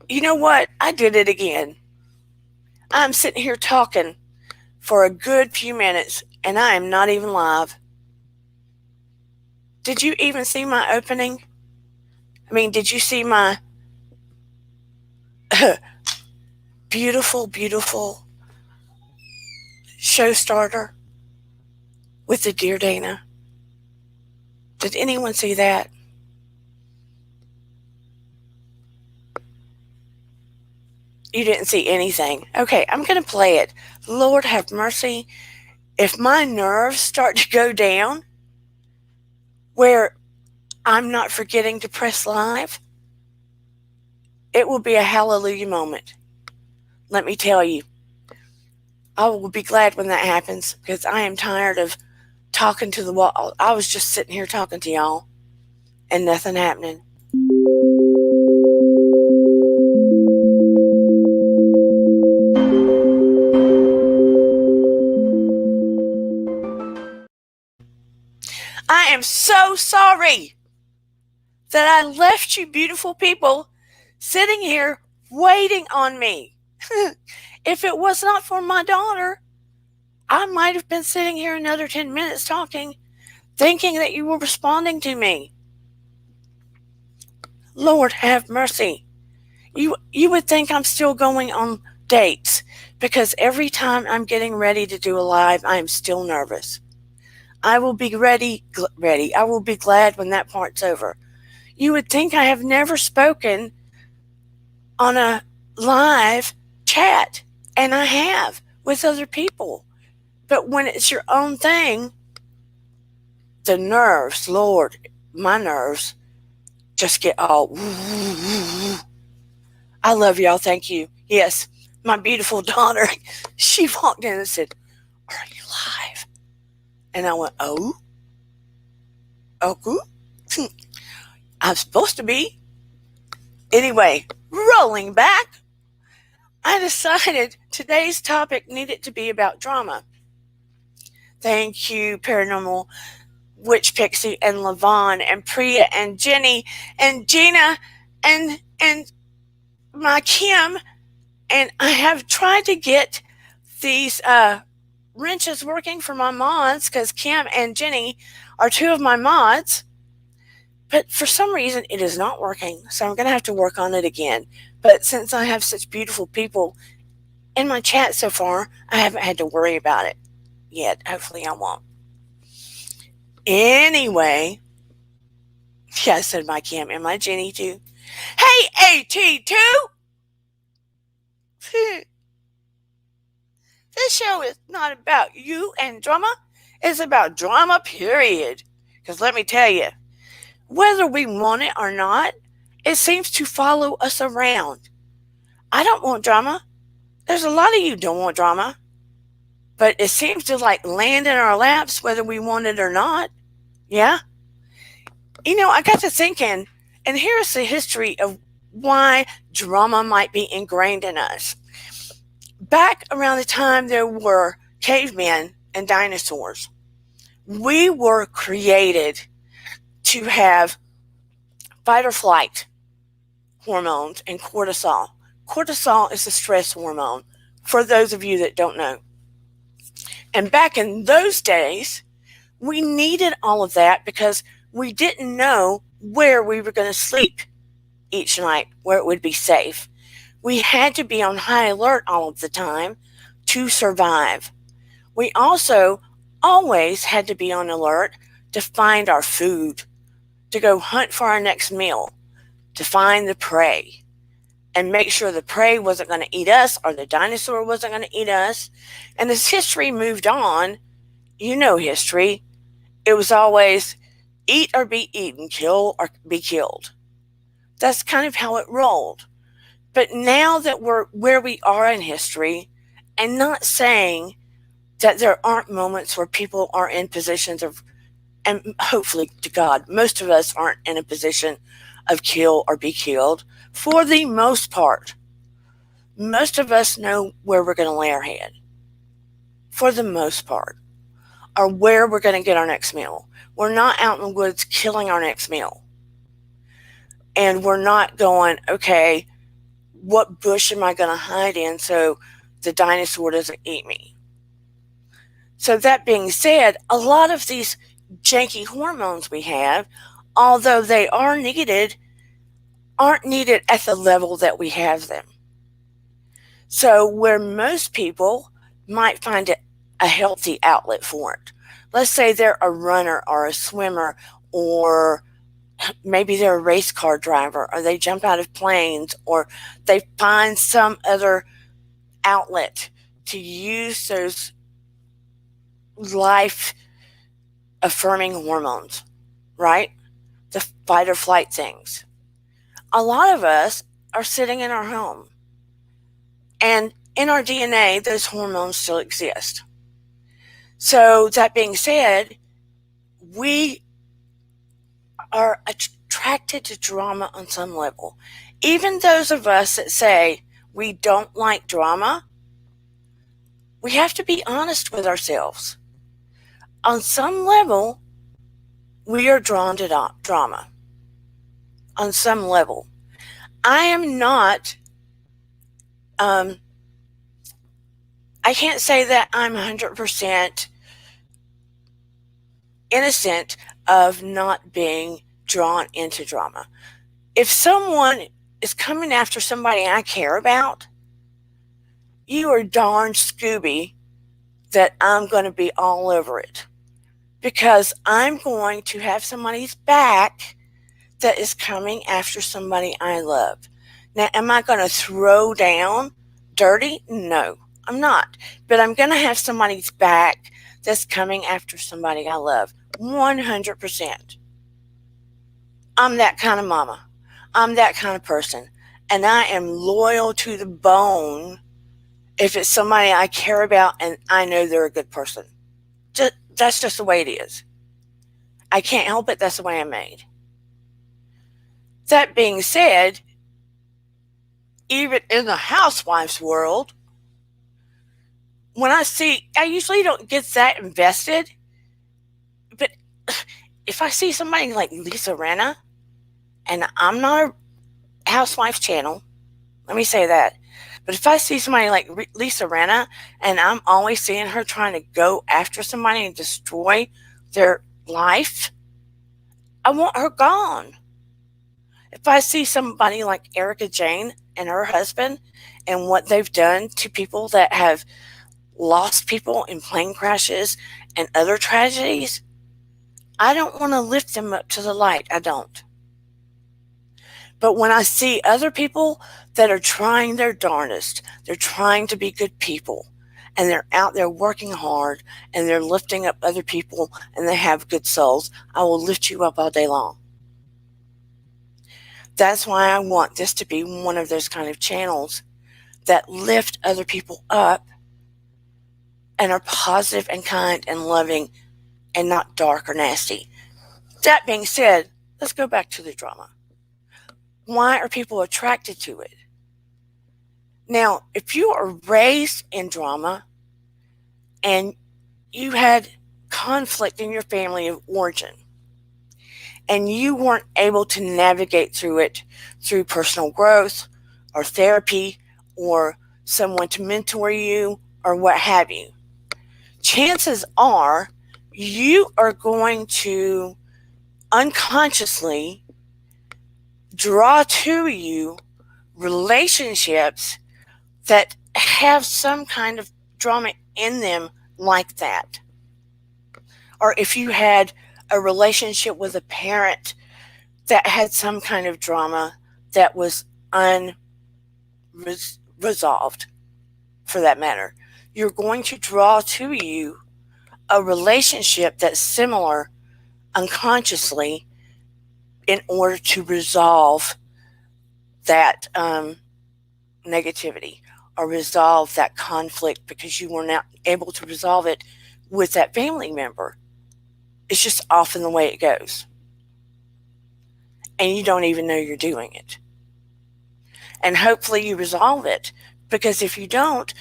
You know what? I did it again. I'm sitting here talking for a good few minutes, and I am not even live. Did you even see my opening? I mean, did you see my beautiful, beautiful show starter with the Dear Dana? Did anyone see that? You didn't see anything. Okay, I'm going to play it. Lord have mercy. If my nerves start to go down, where I'm not forgetting to press live, it will be a hallelujah moment. Let me tell you, I will be glad when that happens because I am tired of talking to the wall. I was just sitting here talking to y'all and nothing happening. I am so sorry that I left you beautiful people sitting here waiting on me. If it was not for my daughter, I might have been sitting here another 10 minutes talking, thinking that you were responding to me. Lord have mercy. You would think I'm still going on dates because every time I'm getting ready to do a live, I am still nervous. I will be ready. I will be glad when that part's over. You would think I have never spoken on a live chat, and I have with other people. But when it's your own thing, the nerves, Lord, my nerves just get all. I love y'all. Thank you. Yes, my beautiful daughter, she walked in and said, "Are you live?" And I went, "Oh, I'm supposed to be." Anyway, rolling back, I decided today's topic needed to be about drama. Thank you, Paranormal Witch Pixie and Levon and Priya and Jenny and Gina and my Kim. And I have tried to get these wrenches working for my mods because Kim and Jenny are two of my mods. But for some reason, it is not working. So I'm going to have to work on it again. But since I have such beautiful people in my chat so far, I haven't had to worry about it yet. Hopefully I won't. Anyway, yeah, said my Kim and my Jenny too. Hey, AT2! This show is not about you and drama. It's about drama, period. Because let me tell you, whether we want it or not, it seems to follow us around. I don't want drama. There's a lot of you don't want drama. But it seems to like land in our laps whether we want it or not. Yeah? You know, I got to thinking, and here's the history of why drama might be ingrained in us. Back around the time there were cavemen and dinosaurs, we were created to have fight or flight hormones and cortisol. Cortisol is a stress hormone, for those of you that don't know. And back in those days, we needed all of that because we didn't know where we were going to sleep each night, where it would be safe. We had to be on high alert all of the time to survive. We also always had to be on alert to find our food, to go hunt for our next meal, to find the prey, and make sure the prey wasn't going to eat us or the dinosaur wasn't going to eat us. And as history moved on, you know history, it was always eat or be eaten, kill or be killed. That's kind of how it rolled. But now that we're where we are in history, and not saying that there aren't moments where people are in positions of, and hopefully to God, most of us aren't in a position of kill or be killed. For the most part, most of us know where we're going to lay our head. For the most part, or where we're going to get our next meal. We're not out in the woods killing our next meal. And we're not going, okay, what bush am I going to hide in so the dinosaur doesn't eat me? So, that being said, a lot of these janky hormones we have, although they are needed, aren't needed at the level that we have them. So, where most people might find it a healthy outlet for it, let's say they're a runner or a swimmer, or maybe they're a race car driver, or they jump out of planes, or they find some other outlet to use those life affirming hormones, right? The fight or flight things. A lot of us are sitting in our home, and in our DNA, those hormones still exist. So, that being said, we are attracted to drama on some level. Even those of us that say we don't like drama, we have to be honest with ourselves. On some level, we are drawn to drama. On some level. I am not, I can't say that I'm 100% innocent of not being drawn into drama. If someone is coming after somebody I care about, you are darn Scooby that I'm going to be all over it, because I'm going to have somebody's back that is coming after somebody I love. Now, am I going to throw down dirty? No, I'm not. But I'm going to have somebody's back that's coming after somebody I love. 100%. I'm that kind of mama. I'm that kind of person. And I am loyal to the bone if it's somebody I care about and I know they're a good person. That's just the way it is. I can't help it. That's the way I'm made. That being said, even in the Housewives world, when I usually don't get that invested, but if I see somebody like Lisa Rinna, and I'm not a Housewives channel, let me say that, but if I see somebody like Lisa Rinna, and I'm always seeing her trying to go after somebody and destroy their life, I want her gone. If I see somebody like Erica Jane and her husband and what they've done to people that have lost people in plane crashes and other tragedies, I don't want to lift them up to the light. I don't. But when I see other people that are trying their darndest, they're trying to be good people, and they're out there working hard, and they're lifting up other people, and they have good souls, I will lift you up all day long. That's why I want this to be one of those kind of channels that lift other people up and are positive and kind and loving and not dark or nasty. That being said, let's go back to the drama. Why are people attracted to it? Now, if you are raised in drama and you had conflict in your family of origin, and you weren't able to navigate through it through personal growth or therapy or someone to mentor you or what have you, chances are you are going to unconsciously draw to you relationships that have some kind of drama in them like that. Or if you had a relationship with a parent that had some kind of drama that was unresolved, for that matter, you're going to draw to you a relationship that's similar unconsciously in order to resolve that negativity or resolve that conflict, because you were not able to resolve it with that family member. It's just often the way it goes. And you don't even know you're doing it. And hopefully you resolve it, because if you don't,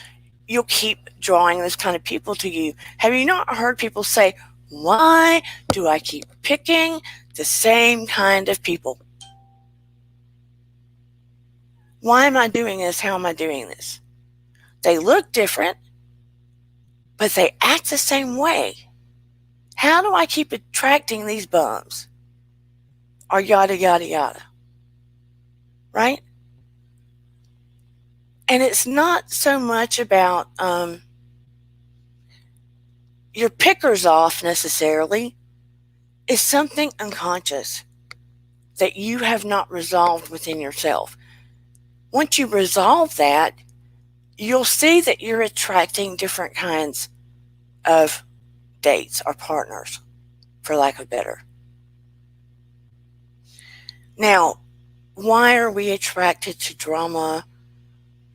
you'll keep drawing those kind of people to you. Have you not heard people say, why do I keep picking the same kind of people? Why am I doing this? How am I doing this? They look different, but they act the same way. How do I keep attracting these bums? Or yada, yada, yada. Right? And it's not so much about your pickers off necessarily. It's something unconscious that you have not resolved within yourself. Once you resolve that, you'll see that you're attracting different kinds of dates or partners, for lack of better. Now, why are we attracted to drama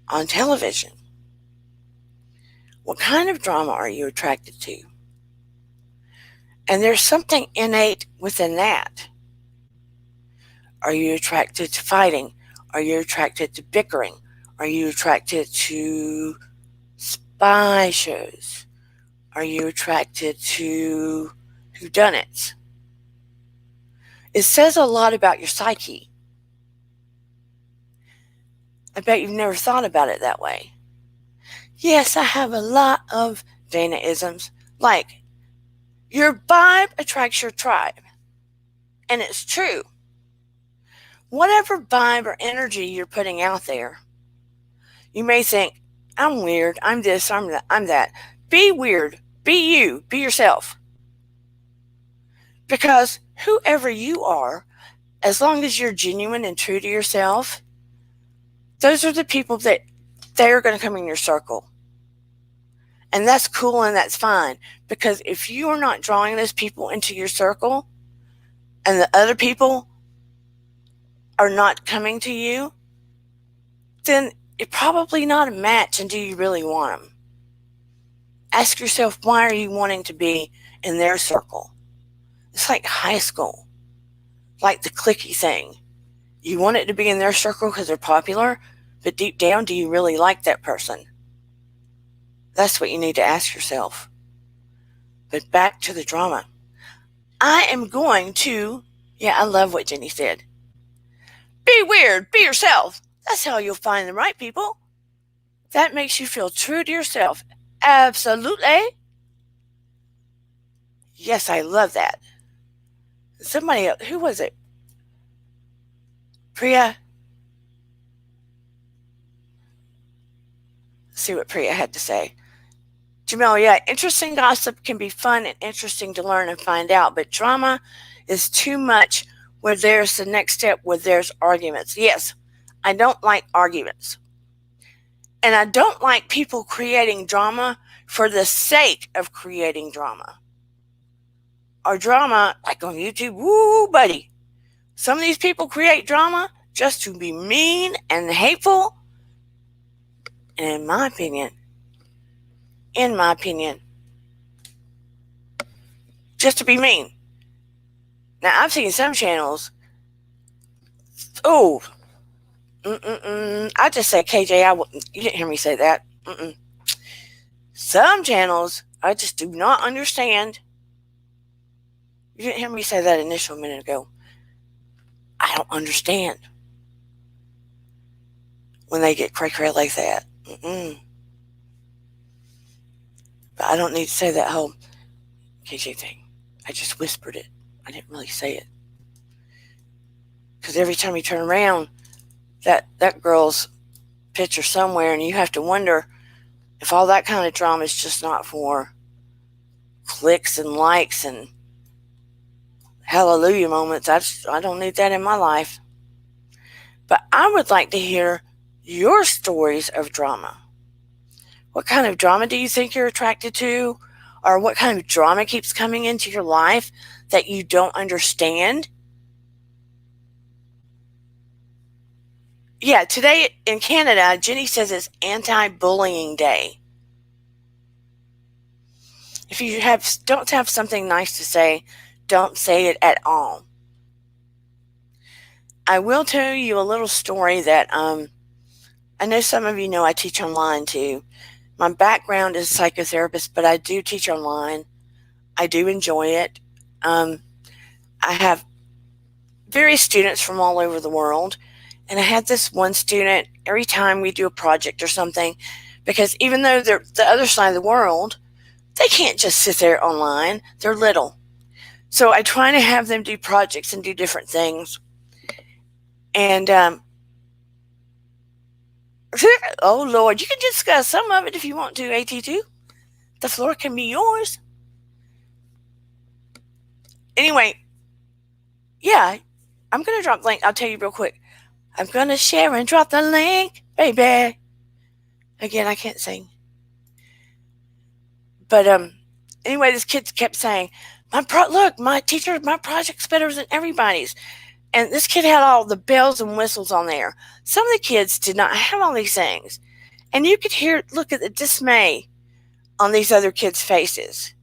on television? What kind of drama are you attracted to? And there's something innate within that. Are you attracted to fighting? Are you attracted to bickering? Are you attracted to spy shows? Are you attracted to whodunits? It says a lot about your psyche. I bet you've never thought about it that way. Yes, I have a lot of Dana-isms, like your vibe attracts your tribe. And it's true. Whatever vibe or energy you're putting out there, you may think, I'm weird, I'm this, I'm that. Be weird, be you, be yourself. Because whoever you are, as long as you're genuine and true to yourself, those are the people that they're going to come in your circle. And that's cool and that's fine. Because if you are not drawing those people into your circle and the other people are not coming to you, then it's probably not a match, and do you really want them? Ask yourself, why are you wanting to be in their circle? It's like high school, like the cliquey thing. You want it to be in their circle because they're popular, but deep down, do you really like that person? That's what you need to ask yourself. But back to the drama. I am going to, I love what Jenny said. Be weird, be yourself. That's how you'll find the right people. That makes you feel true to yourself. Absolutely. Yes, I love that. Somebody else, who was it? Priya? Let's see what Priya had to say. Jamil, interesting gossip can be fun and interesting to learn and find out, but drama is too much where there's the next step where there's arguments. Yes, I don't like arguments. And I don't like people creating drama for the sake of creating drama. Or drama, like on YouTube, woo, buddy. Some of these people create drama just to be mean and hateful. And in my opinion, just to be mean. Now, I've seen some channels, I just said KJ, you didn't hear me say that. Some channels, I just do not understand. You didn't hear me say that initial minute ago. I don't understand when they get cray-cray like that. But I don't need to say that whole KJ thing. I just whispered it. I didn't really say it. Because every time you turn around, that girl's picture somewhere, and you have to wonder if all that kind of drama is just not for clicks and likes and hallelujah moments. I don't need that in my life. But I would like to hear your stories of drama. What kind of drama do you think you're attracted to? Or what kind of drama keeps coming into your life that you don't understand? Yeah, today in Canada, Jenny says it's anti-bullying day. If you don't have something nice to say, don't say it at all. I will tell you a little story that I know some of you know I teach online too. My background is a psychotherapist, but I do teach online. I do enjoy it. I have various students from all over the world, And I had this one student, every time we do a project or something, because even though they're the other side of the world, they can't just sit there online. They're little. So I try to have them do projects and do different things. And, oh Lord, you can discuss some of it if you want to, AT2. The floor can be yours. Anyway, yeah, I'm going to drop the link. I'll tell you real quick. I'm going to share and drop the link, baby. Again, I can't sing. But anyway, this kid kept saying, look, my teacher, my project's better than everybody's. And this kid had all the bells and whistles on there. Some of the kids did not have all these things. And you could look at the dismay on these other kids' faces.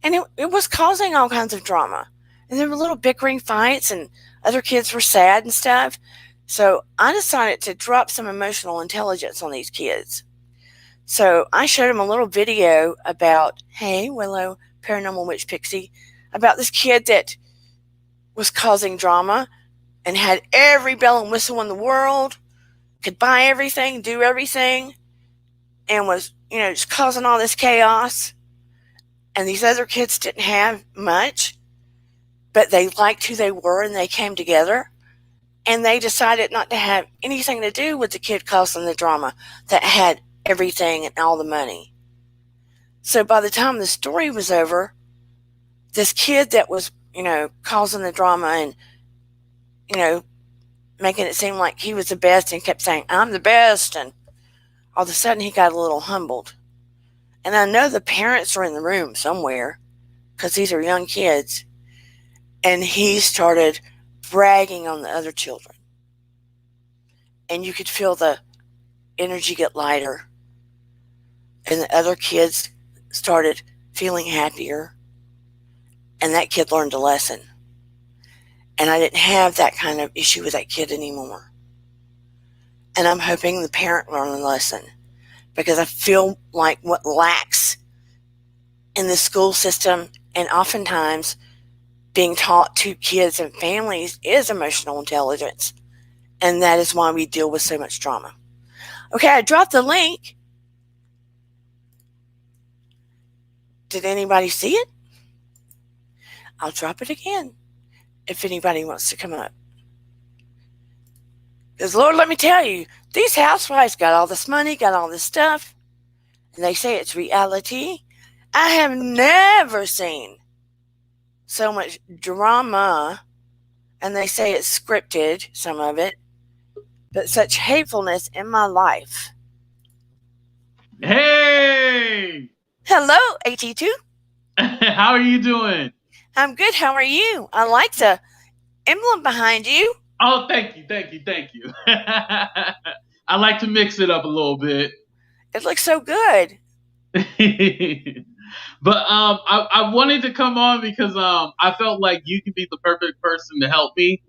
And it was causing all kinds of drama. And there were little bickering fights, and other kids were sad and stuff. So I decided to drop some emotional intelligence on these kids. So I showed them a little video about, hey, Willow, Paranormal Witch Pixie, about this kid that was causing drama and had every bell and whistle in the world, could buy everything, do everything, and was, just causing all this chaos. And these other kids didn't have much, but they liked who they were and they came together. And they decided not to have anything to do with the kid causing the drama that had everything and all the money. So by the time the story was over, this kid that was, causing the drama and, making it seem like he was the best and kept saying, I'm the best. And all of a sudden he got a little humbled. And I know the parents are in the room somewhere because these are young kids. And he started bragging on the other children. And you could feel the energy get lighter. And the other kids started feeling happier. And that kid learned a lesson. And I didn't have that kind of issue with that kid anymore. And I'm hoping the parent learned a lesson, because I feel like what lacks in the school system and oftentimes being taught to kids and families is emotional intelligence. And that is why we deal with so much drama. Okay, I dropped the link. Did anybody see it? I'll drop it again if anybody wants to come up. Because, Lord, let me tell you, these housewives got all this money, got all this stuff, and they say it's reality. I have never seen so much drama, and they say it's scripted, some of it, but such hatefulness in my life. Hey! Hello, AT2. How are you doing? I'm good. How are you? I like the emblem behind you. Oh, thank you, thank you, thank you. I like to mix it up a little bit. It looks so good. But I wanted to come on because I felt like you could be the perfect person to help me.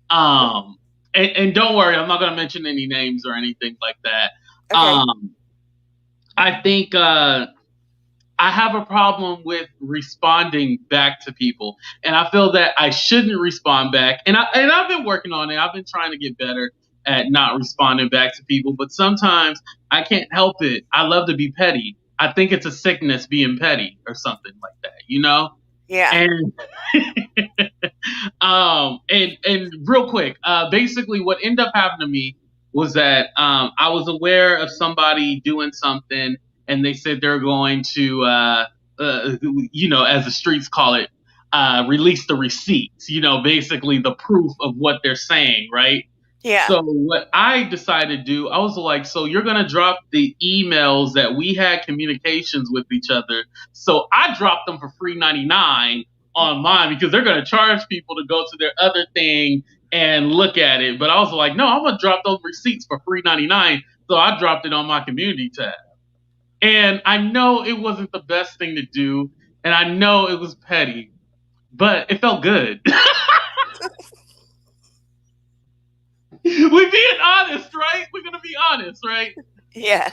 Um, and don't worry, I'm not gonna mention any names or anything like that. Okay. I think I have a problem with responding back to people, and I feel that I shouldn't respond back. And I've been working on it. I've been trying to get better at not responding back to people, but sometimes I can't help it. I love to be petty. I think it's a sickness being petty or something like that, you know? Yeah. And and real quick, basically what ended up happening to me was that I was aware of somebody doing something, and they said they're going to, as the streets call it, release the receipts. Basically the proof of what they're saying, right? Yeah. So what I decided to do, I was like, so you're gonna drop the emails that we had communications with each other. So I dropped them for free 99 online because they're gonna charge people to go to their other thing and look at it. But I was like, no, I'm gonna drop those receipts for free 99. So I dropped it on my community tab. And I know it wasn't the best thing to do, and I know it was petty, but it felt good. We're being honest, right? We're gonna be honest, right? Yeah.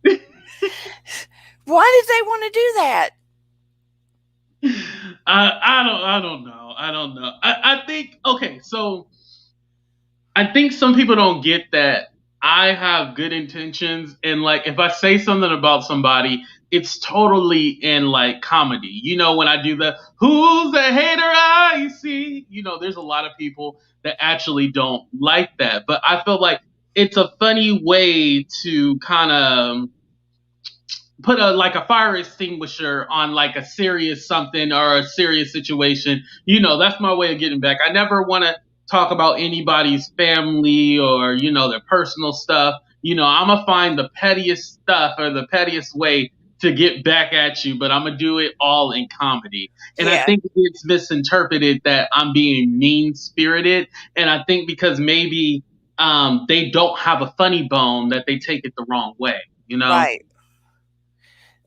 Why did they want to do that? I don't know. I think okay. So I think some people don't get that I have good intentions, and like if I say something about somebody, it's totally in like comedy. When I do the "Who's the hater I see," there's a lot of people that actually don't like that, but I feel like it's a funny way to kind of put a fire extinguisher on like a serious something or a serious situation. That's my way of getting back. I never want to talk about anybody's family or their personal stuff. I'm gonna find the pettiest stuff or the pettiest way to get back at you, but I'm gonna do it all in comedy. And I Yeah, think it's misinterpreted that I'm being mean spirited, and I think because maybe they don't have a funny bone that they take it the wrong way. right.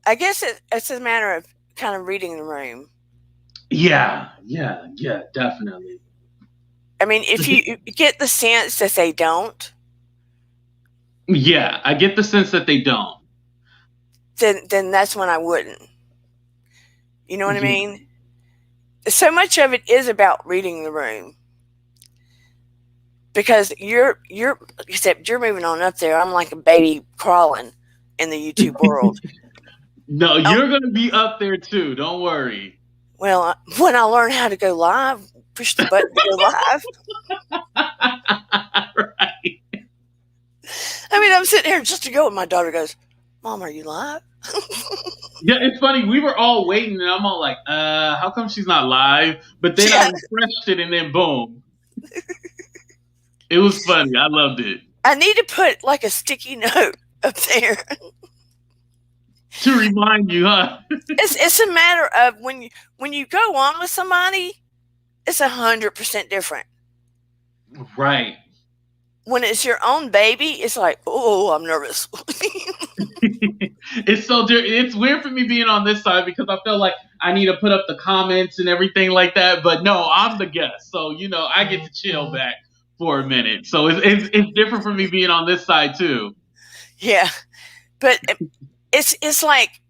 I guess it's a matter of kind of reading the room. Yeah, yeah, yeah, definitely. I mean, if you get the sense that they don't, Yeah, I get the sense that they don't. then that's when I wouldn't. You know what I Yeah. mean? So much of it is about reading the room because you're except you're moving on up there. I'm like a baby crawling in the YouTube world. No, Um, you're gonna be up there too. Don't worry. well, when I learn how to go live, push the button to go live. Right. I mean, I'm sitting here just to go, and my daughter goes, "Mom, are you live?" Yeah, it's funny. We were all waiting, and I'm all like, how come she's not live? But then I Yeah, refreshed it, and then boom, it was funny. I loved it. I need to put like a sticky note up there. To remind you, huh? It's a matter of when you go on with somebody, it's 100% different. Right. When it's your own baby, it's like, oh, I'm nervous. It's weird for me being on this side because I feel like I need to put up the comments and everything like that. But no, I'm the guest, so I get to chill back for a minute. So it's different for me being on this side too. Yeah, but it's like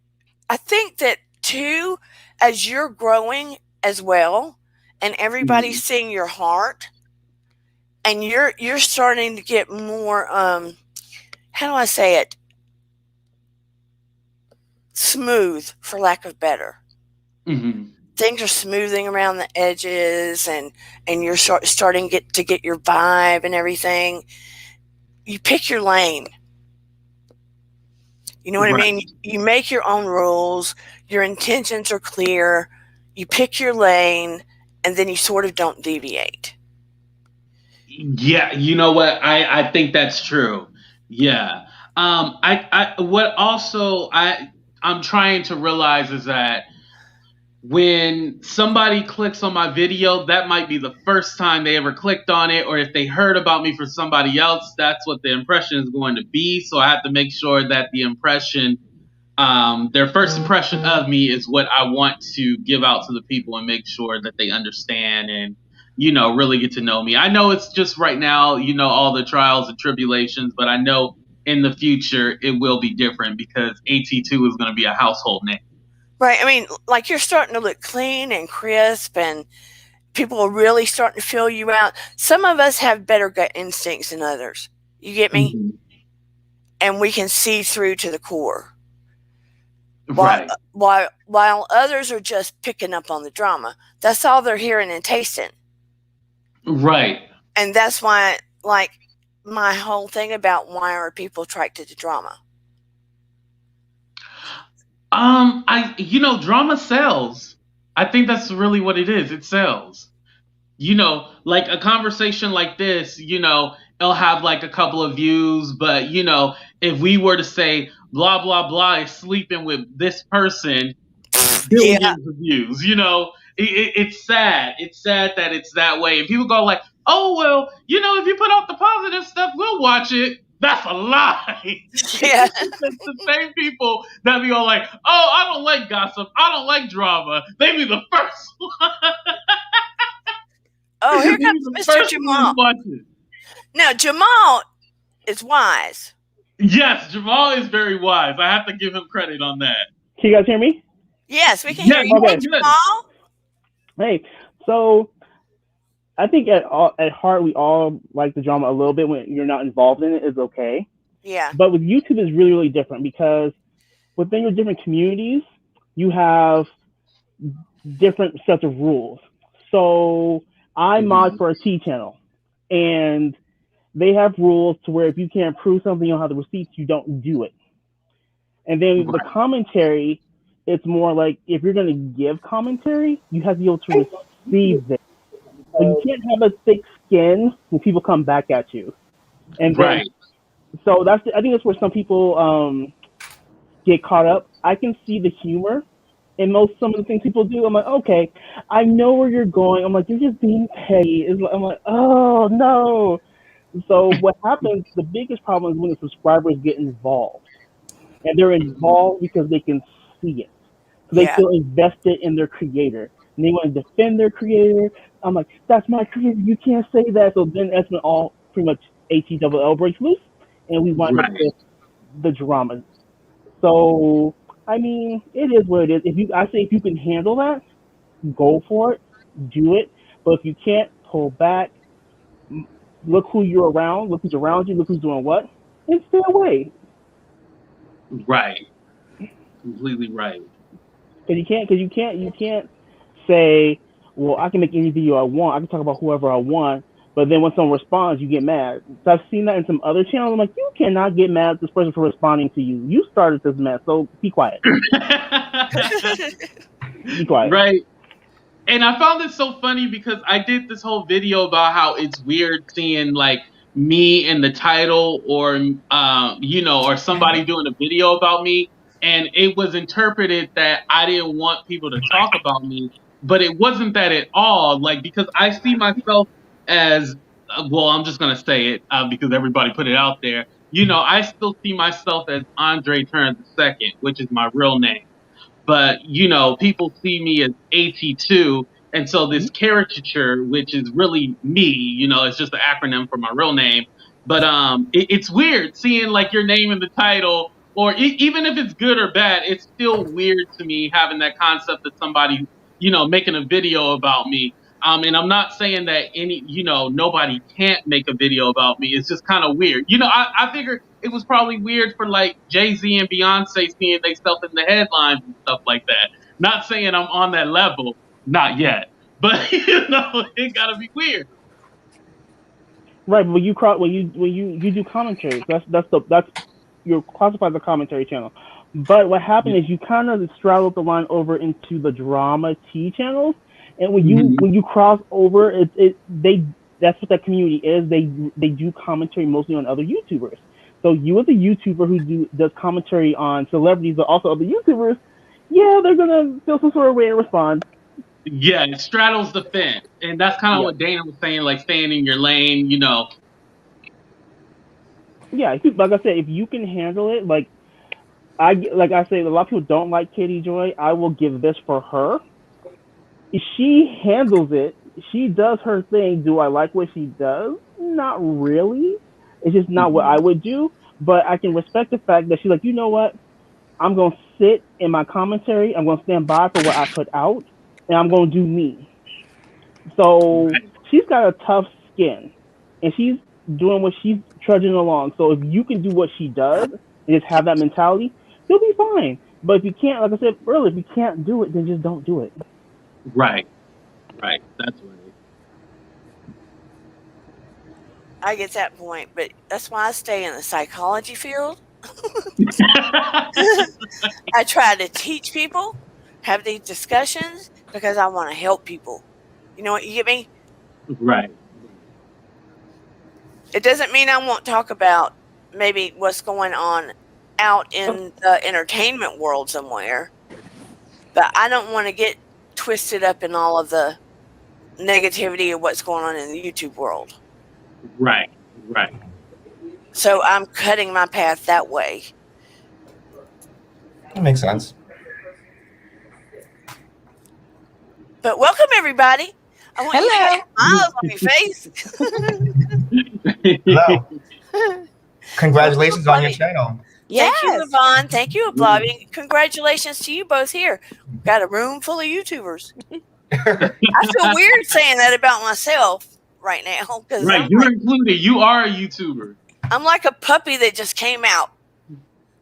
I think that too, as you're growing as well, and Mhm. everybody's seeing your heart, and you're starting to get more how do I say it, smooth for lack of better. Mhm. Things are smoothing around the edges, and you're starting to get your vibe and everything. You pick your lane. You know what I Right. mean? You make your own rules. Your intentions are clear. You pick your lane, and then you sort of don't deviate. Yeah, you know what? I think that's true. Yeah. I what also I'm trying to realize is that when somebody clicks on my video, that might be the first time they ever clicked on it, or if they heard about me from somebody else, that's what the impression is going to be. So I have to make sure that the impression, their first impression of me is what I want to give out to the people and make sure that they understand and, really get to know me. I know it's just right now, all the trials and tribulations, but I know in the future it will be different because AT2 is going to be a household name. Right? I mean, like you're starting to look clean and crisp, and people are really starting to feel you out. Some of us have better gut instincts than others. You get me? Mhm. And we can see through to the core. While Right. while others are just picking up on the drama. That's all they're hearing and tasting. Right. And that's why, like, my whole thing about why are people attracted to drama. Drama sells. I think that's really what it is. It sells. Like a conversation like this, it'll have like a couple of views, but if we were to say blah blah blah is sleeping with this person, Yeah. billions of views. It's sad. It's sad that it's that way, and people go like, "Oh well, if you put out the positive stuff, we'll watch it." That's a lie. Yeah. It's the same people that be all like, "Oh, I don't like gossip. I don't like drama." They be the first. Oh, They here be comes the Mr. first ones Jamal. watching. Now, Jamal is wise. Yes, Jamal is very wise. I have to give him credit on that. Can you guys hear me? Yes, we can hear Yes, you. you Hey, are Okay. good. Jamal. Hey, so I think at heart we all like the drama a little bit when you're not involved in it is okay. Yeah. But with YouTube is really really different because within your different communities you have different sets of rules. So I mod Mhm. for a T channel, and they have rules to where if you can't prove something, you don't have the receipts, you don't do it. And then the Right. commentary, it's more like if you're going to give commentary, you have to be able to receive it. So you can't have a thick skin when people come back at you. And then, Right. so I think that's where some people get caught up. I can see the humor in most some of the things people do. I'm like, okay, I know where you're going. I'm like, you're just being petty. I'm like, oh no. So what happens? The biggest problem is when the subscribers get involved, and they're involved because they can see it, so they Yeah. feel invested in their creator, and they want to defend their creator. I'm like, that's my creator. You can't say that. So then that's when all pretty much ATLL breaks loose, and we wind up Right. with the drama. So I mean, it is what it is. I say if you can handle that, go for it, do it. But if you can't, pull back. Look who you're around. Look who's around you. Look who's doing what, and stay away. Right. Completely right. Because you can't say, well, I can make any video I want. I can talk about whoever I want. But then when someone responds, you get mad. So I've seen that in some other channels. I'm like, you cannot get mad at this person for responding to you. You started this mess, so be quiet. Be quiet. Right. And I found it so funny because I did this whole video about how it's weird seeing like me in the title or or somebody doing a video about me, and it was interpreted that I didn't want people to talk about me, but it wasn't that at all. Like because I see myself as well, I'm just gonna say it because everybody put it out there. I still see myself as Andre Turner II, which is my real name, but people see me as AT2, and so this Mhm. caricature, which is really me, it's just an acronym for my real name. But it's weird seeing like your name in the title, or even if it's good or bad, it's still weird to me having that concept of somebody, making a video about me. And I'm not saying that nobody can't make a video about me. It's just kind of weird. I figure it was probably weird for like Jay-Z and Beyonce seeing themselves in the headlines and stuff like that. Not saying I'm on that level, not yet. But it gotta be weird. Right, but when you do commentaries, that's you're classified as a commentary channel. But what happened is you kind of straddled the line over into the drama T channels, and when you Mhm. when you cross over, it they that's what that community is. They do commentary mostly on other YouTubers. So you as a YouTuber who does commentary on celebrities, but also other YouTubers, yeah, they're gonna feel some sort of way and respond. Yeah, it straddles the fence, and that's kind of Yeah, what Dana was saying, like staying in your lane. yeah. Like I said, if you can handle it, like I say, a lot of people don't like Katie Joy. I will give this for her. She handles it. She does her thing. Do I like what she does? Not really. It's just not what I Mhm. would do. But I can respect the fact that she's like, you know what? I'm gonna sit in my commentary. I'm gonna stand by for what I put out, and I'm gonna do me. So Right, she's got a tough skin, and she's doing what she's trudging along. So if you can do what she does and just have that mentality, you'll be fine. But if you can't, like I said earlier, if you can't do it, then just don't do it. right, right. That's right. I get that point, but that's why I stay in the psychology field. I try to teach people, have these discussions because I want to help people. You know what? You get me? Right. It doesn't mean I won't talk about maybe what's going on out in the entertainment world somewhere, but I don't want to get twisted up in all of the negativity of what's going on in the YouTube world. Right. Right. So I'm cutting my path that way. That makes sense. But welcome everybody. I want you to have Hello. smiles on your face. Hello. What's so Congratulations on your funny? channel. Thank you, Yes. Yvonne. Thank you, Bobby. Congratulations to you both here. Got a room full of YouTubers. I feel weird saying that about myself right now because Right, you're included. You are a YouTuber. I'm like a puppy that just came out.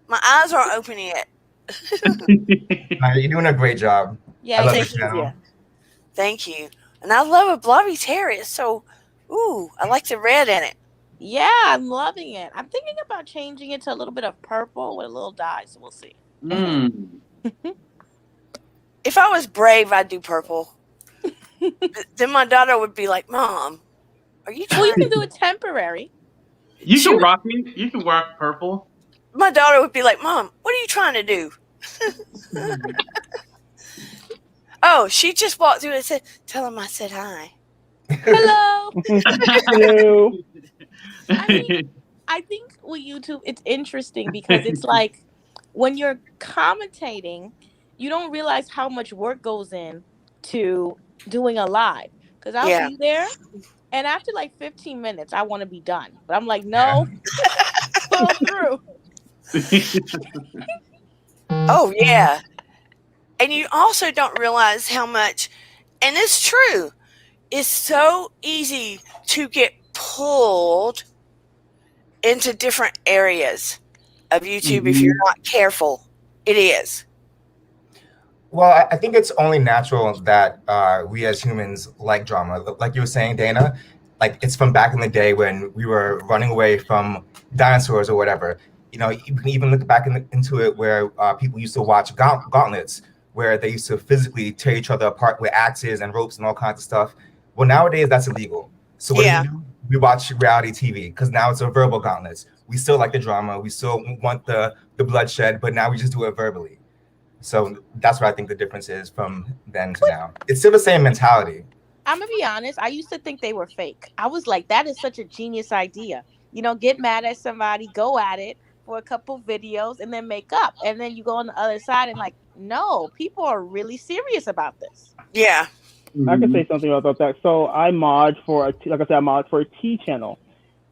My eyes aren't open yet. You're doing a great job. I Yeah, love your Thank you. channel. Yeah. Thank you. And I love a blobby hair. It's so, ooh, I like the red in it. Yeah, I'm loving it. I'm thinking about changing it to a little bit of purple with a little dye, so we'll see. Mm. If I was brave, I'd do purple. But then my daughter would be like, Mom, are you Well, you trying can do it temporary. You She can would, rock it. You can rock purple. my daughter would be like, Mom, what are you trying to do? Oh, she just walked through and said, Tell him I said hi. Hello. Hello. I mean, I think with YouTube, it's interesting because it's like when you're commentating, you don't realize how much work goes in to doing a live. Because I'll Yeah. be there, and after like 15 minutes, I want to be done. But I'm like, Yeah. no, pull through. Oh, yeah. And you also don't realize how much, and it's true, it's so easy to get pulled into different areas of YouTube if you're Mhm. not careful. It is. Well, I think it's only natural that we as humans like drama. Like you were saying, Dana, like it's from back in the day when we were running away from dinosaurs or whatever. You can even look back into it where people used to watch gauntlets, where they used to physically tear each other apart with axes and ropes and all kinds of stuff. Well, nowadays that's illegal. So what Yeah. do? We watch reality TV because now it's a verbal gauntlets. We still like the drama. We still want the bloodshed, but now we just do it verbally. So that's what I think the difference is from then to now. It's still the same mentality. I'm gonna be honest. I used to think they were fake. I was like, that is such a genius idea. Get mad at somebody, go at it for a couple videos, and then make up. And then you go on the other side and like, no, people are really serious about this. Yeah. I could Mhm. say something about that. So I mod for like I said, I mod for a T channel,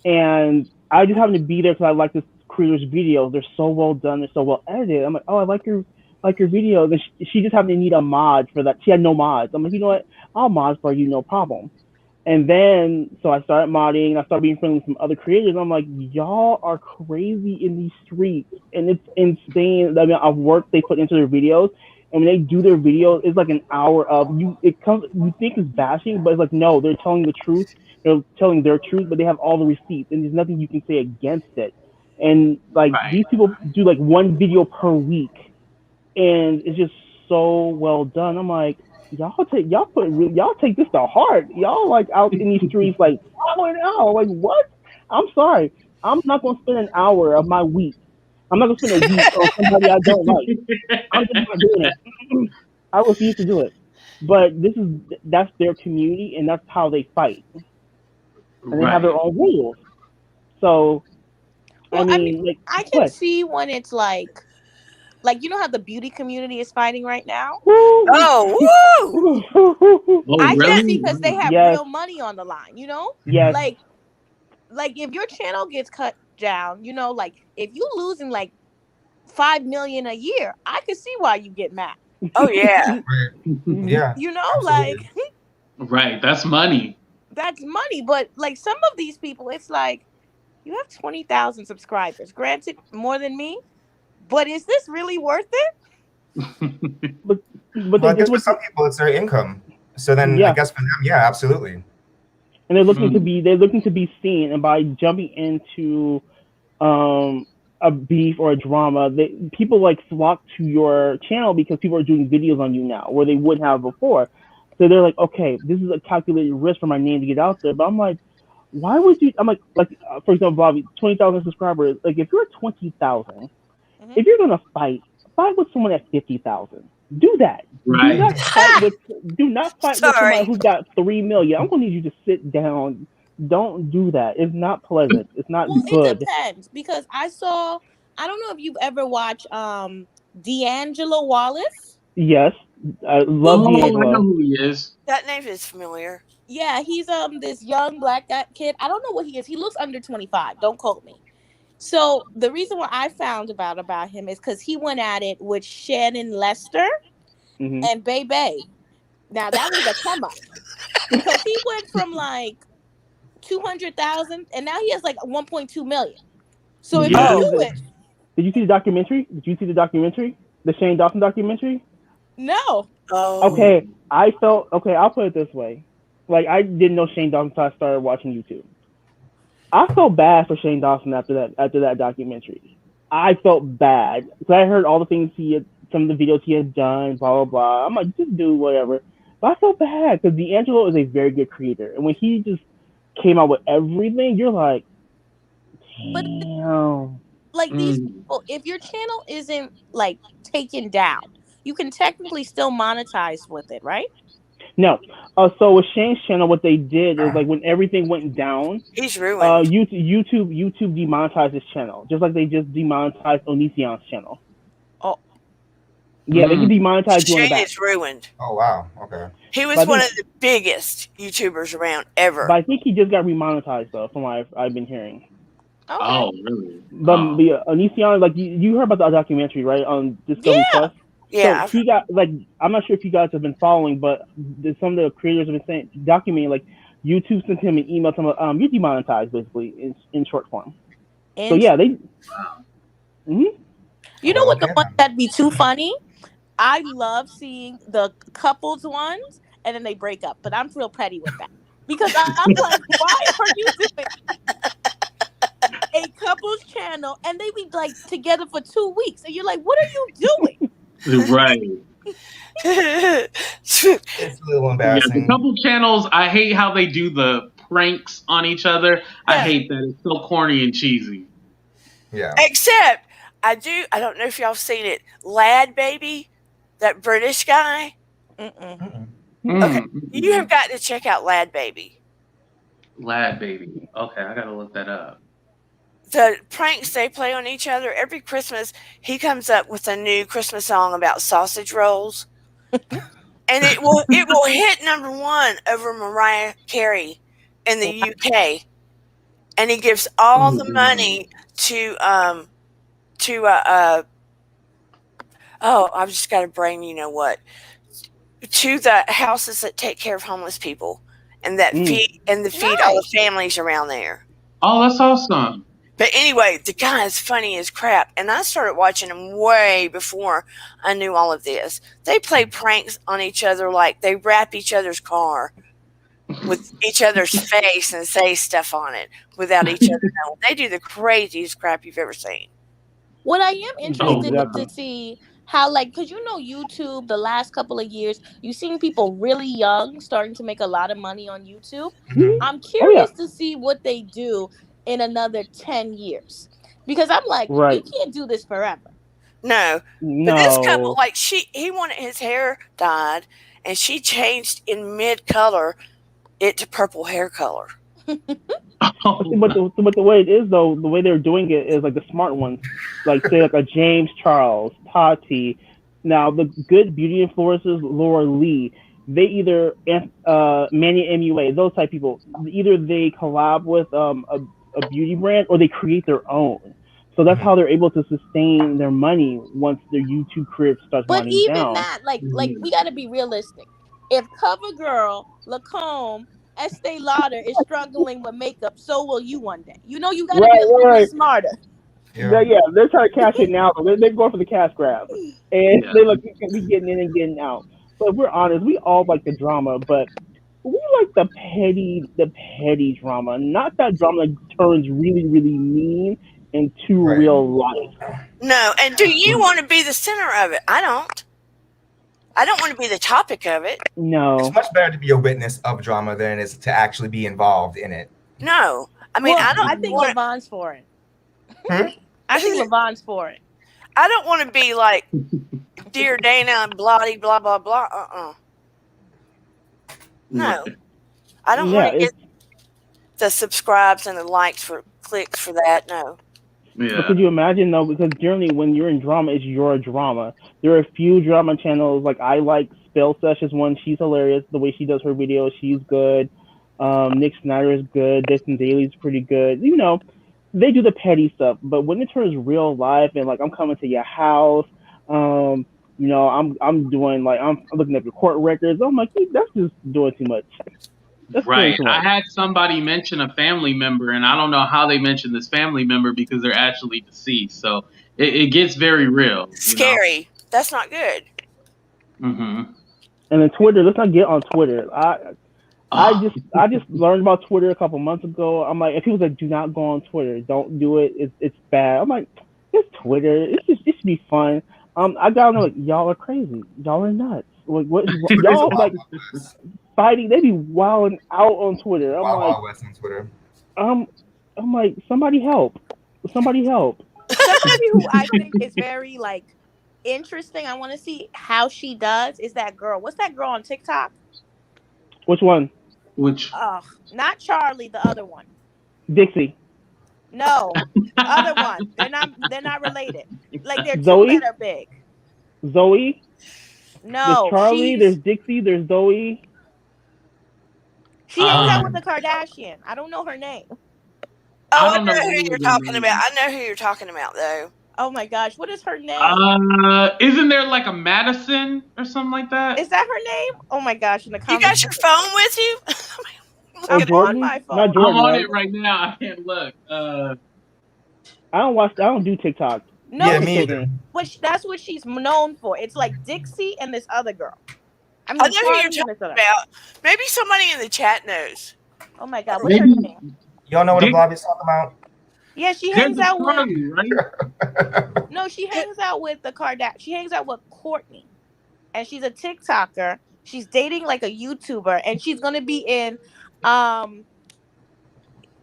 and I just happen to be there because I like this creator's videos. They're so well done. They're so well edited. I'm like, oh, I like your video. Then she just happened to need a mod for that. She had no mods. I'm like, you know what? I'll mod for you, no problem. And then so I started modding. And I started being friendly with some other creators. I'm like, y'all are crazy in these streets, and it's insane the amount of work they put into their videos. And when they do their videos, it's like an hour of you. It comes. You think it's bashing, but it's like no, they're telling the truth. They're telling their truth, but they have all the receipts, and there's nothing you can say against it. And like Right. these people do like one video per week, and it's just so well done. I'm like, y'all take this to heart. Y'all like out in these streets like hour an hour. Like what? I'm sorry. I'm not gonna spend an hour of my week. I'm not gonna spend a week on somebody I don't like. I'm just not doing it. I refuse to do it. But that's their community and that's how they fight. And they have their Right. own rules. So I Well, I mean, mean like I can what? see when it's like how the beauty community is fighting right now. Woo! Oh, woo! Oh, I can really? see because they have Yes, real money on the line. Mhm. yes. Like if your channel gets cut down, like if you losing like 5 million a year, I can see why you get mad. Oh, yeah. Right. Mhm. Yeah, Like absolutely. Right. That's money. that's money. But like some of these people, it's like you have 20,000 subscribers. Granted, more than me, but is this really worth it? But Well, I then here's guess for what some people it's their income. So then I yeah. guess for them, yeah, absolutely. And Mm. they're looking to be seen, and by jumping into um a beef or a drama, people like flock to your channel because people are doing videos on you now where they wouldn't have before. So they're like, okay, this is a calculated risk for my name to get out there. But I'm like, why would you? I'm like for example, Bobby, 20,000 subscribers. Like if you're at 20,000, Hmm. if you're gonna fight with someone at 50,000. Do that. Do Right. not fight Ha! with do not fight with somebody Sorry. who's got 3 million. I'm gonna need you to sit down. Don't do that. It's not pleasant. It's not Well, it good. depends because I don't know if you've ever watched D'Angelo Wallace. Yes, I love He's Oh, I know D'Angelo. who he is. That name is familiar. Yeah, he's this young black kid. I don't know what he is. He looks under 25. Don't quote me. So the reason why I found about him is because he went at it with Shannon Lester Hmm. and Bay Bay. Now that was a come up because he went from like 200,000 and now he has like 1.2 million. So if Did you you Yeah. see do the it, Did you see the documentary? Did you see the documentary? The Shane Dawson documentary? no. Oh, Okay, I felt okay. I'll put it this way: like I didn't know Shane Dawson until I started watching YouTube. I felt bad for Shane Dawson after that documentary. I felt bad because I heard all the things some of the videos he had done, blah blah blah. I'm like, just do whatever. But I felt bad because D'Angelo is a very good creator, and when he just came out with everything, you're like, But damn. like these Mm. people, if your channel isn't like taken down, you can technically still monetize with it, right? No. So with Shane's channel, what they did is like when everything went down, he's ruined. YouTube demonetized his channel, just like they just demonetized Onision's channel. Oh, Yeah, they can Mm. demonetize you on the Shane back. is ruined. Oh wow. Okay. He But was I one think, of the biggest YouTubers around but ever. I think he just got remonetized though, from what I've been hearing. okay. Oh, really? But Oh. the Onision, like you heard about the documentary, right, on Discovery Yeah. Plus. So Yeah, he got like I'm not sure if you guys have been following, but some of the creators have been saying documenting like YouTube sent him an email telling him you demonetized basically in short form. So And yeah, they. Mm-hmm. you Oh know well. what the Okay one then. that'd be too funny? I love seeing the couples ones and then they break up, but I'm real petty with that. Because I'm like, why are you doing a couples channel and they be like together for 2 weeks? And you're like, what are you doing? Right. It's a little Yeah, the embarrassing. couple channels, I hate how they do the pranks on each other. I Yeah. hate that. It's so corny and cheesy. Yeah. except I do. I don't know if y'all seen it. Lad Baby, that British guy. Mm-mm. Mm-mm. Okay, Mm, you have mm-mm. got to check out Lad Baby. Lad baby. Okay, I gotta look that up. The pranks they play on each other every Christmas. He comes up with a new Christmas song about sausage rolls, and it will hit number one over Mariah Carey in the UK. And he gives all Oh, the wow. money to oh, I've just got a brain. You know what? To the houses that take care of homeless people and that Mm. feed all the Nice. families around there. Oh, that's awesome. But anyway, the guy is funny as crap, and I started watching him way before I knew all of this. They play pranks on each other like they wrap each other's car with each other's face and say stuff on it without each other knowing. They do the craziest crap you've ever seen. What I am Oh, interested wow. to Exactly. see how, like, because you know, YouTube, the last couple of years, you've seen people really young starting to make a lot of money on YouTube. Hmm. I'm Oh yeah. curious to see what they do in another 10 years because I'm like, you Right. can't do this forever. No, but this couple, No. like he wanted his hair dyed, and she changed in mid color it to purple hair color. But Oh, the way it is though, the way they're doing it is like the smart ones, like say like a James Charles, Tati. Now the good beauty influencers, Laura Lee, they either Manny MUA, those type of people, either they collab with a beauty brand or they create their own. So that's how Hmm. they're able to sustain their money once their YouTube career starts But winding even down. that, like mhm. we got to be realistic. If CoverGirl, Lacombe, Estee Lauder is struggling with makeup, so will you one day. You know, you got to Right, be a little bit right. smarter. Yeah. Yeah, they're trying to cash it now. They're going for the cash grab, and Yeah. they look we getting in and getting out. But if we're honest, we all like the drama, but we like the petty drama, not that drama that turns really, really mean into Right. real life. No, and do you want to be the center of it? I don't. I don't want to be the topic of it. It's No, much better to be a witness of drama than it is to actually be involved in it. No, I mean Well, I don't I think Mhm. want. Levon's for it. Hmm? I think Levon's for it. I don't want to be like dear Dana and bloody blah blah blah. No, Right. I don't want yeah, to get it's the subscribes and the likes for clicks for that. No. but Yeah. could you imagine though? Because generally, when you're in drama, it's your drama. There are a few drama channels like I like Spell Sesh is one. She's hilarious. The way she does her videos, she's good. Nick Snyder is good. Destin Daly's pretty good. You know, they do the petty stuff, but when it turns real life and like I'm coming to your house, um, I'm doing like I'm looking at the court records. I'm like, that's just doing too much. That's doing Right. too I much. had somebody mention a family member, and I don't know how they mentioned this family member because they're actually deceased. So it gets very real, Scary. That's not good. Mm-hmm. And then Twitter. Let's not get on Twitter. I Oh, just learned about Twitter a couple months ago. I'm like, if people like, do not go on Twitter, don't do it. It's bad. I'm like, it's Twitter. It should be fun. I gotta know, like, y'all are crazy. Y'all are nuts. Like, what is Twitter's y'all wild. like fighting? They be wilding out on Twitter. I'm Wild like, Wild West on Twitter. um, I'm like, somebody help, somebody help. Somebody who I think is very like interesting. I want to see how she does. Is that girl? What's that girl on TikTok? Which one? which Ugh, not Charlie. The other one. Dixie, No, other one. They're not. They're not related. Like they're two Zoe, letter big. Zoe. There's No, Charlie. There's Dixie. There's Zoe. she I hangs don't out um with even. the Kardashian. I don't know her name. Oh, I I don't know know who any you're of their talking about. names. I know who you're talking about, though. Oh my gosh, what is her name? Isn't there like a Madison or something like that? Is that her name? Oh my gosh, in the You comments. got your phone with you? Look Or I'm at it. on Jordan? my Not phone. I'm Jordan, on right? it right now. I can't look. I don't watch. I don't do TikTok. No, Yeah, That's a me kid she. either. thing. That's what she's known for. It's like Dixie and this other girl. I I mean know who you're Charlie and talking this other. about. Maybe somebody in the chat knows. Oh my god, what's her Maybe name? Y'all know what a Dick. Blobby's talking about? Yeah, she There's hangs a out with. Charlie, right? No, she hangs out with the Kardashian. She hangs out with Courtney, and she's a TikToker. She's dating like a YouTuber, and she's gonna be in. Um.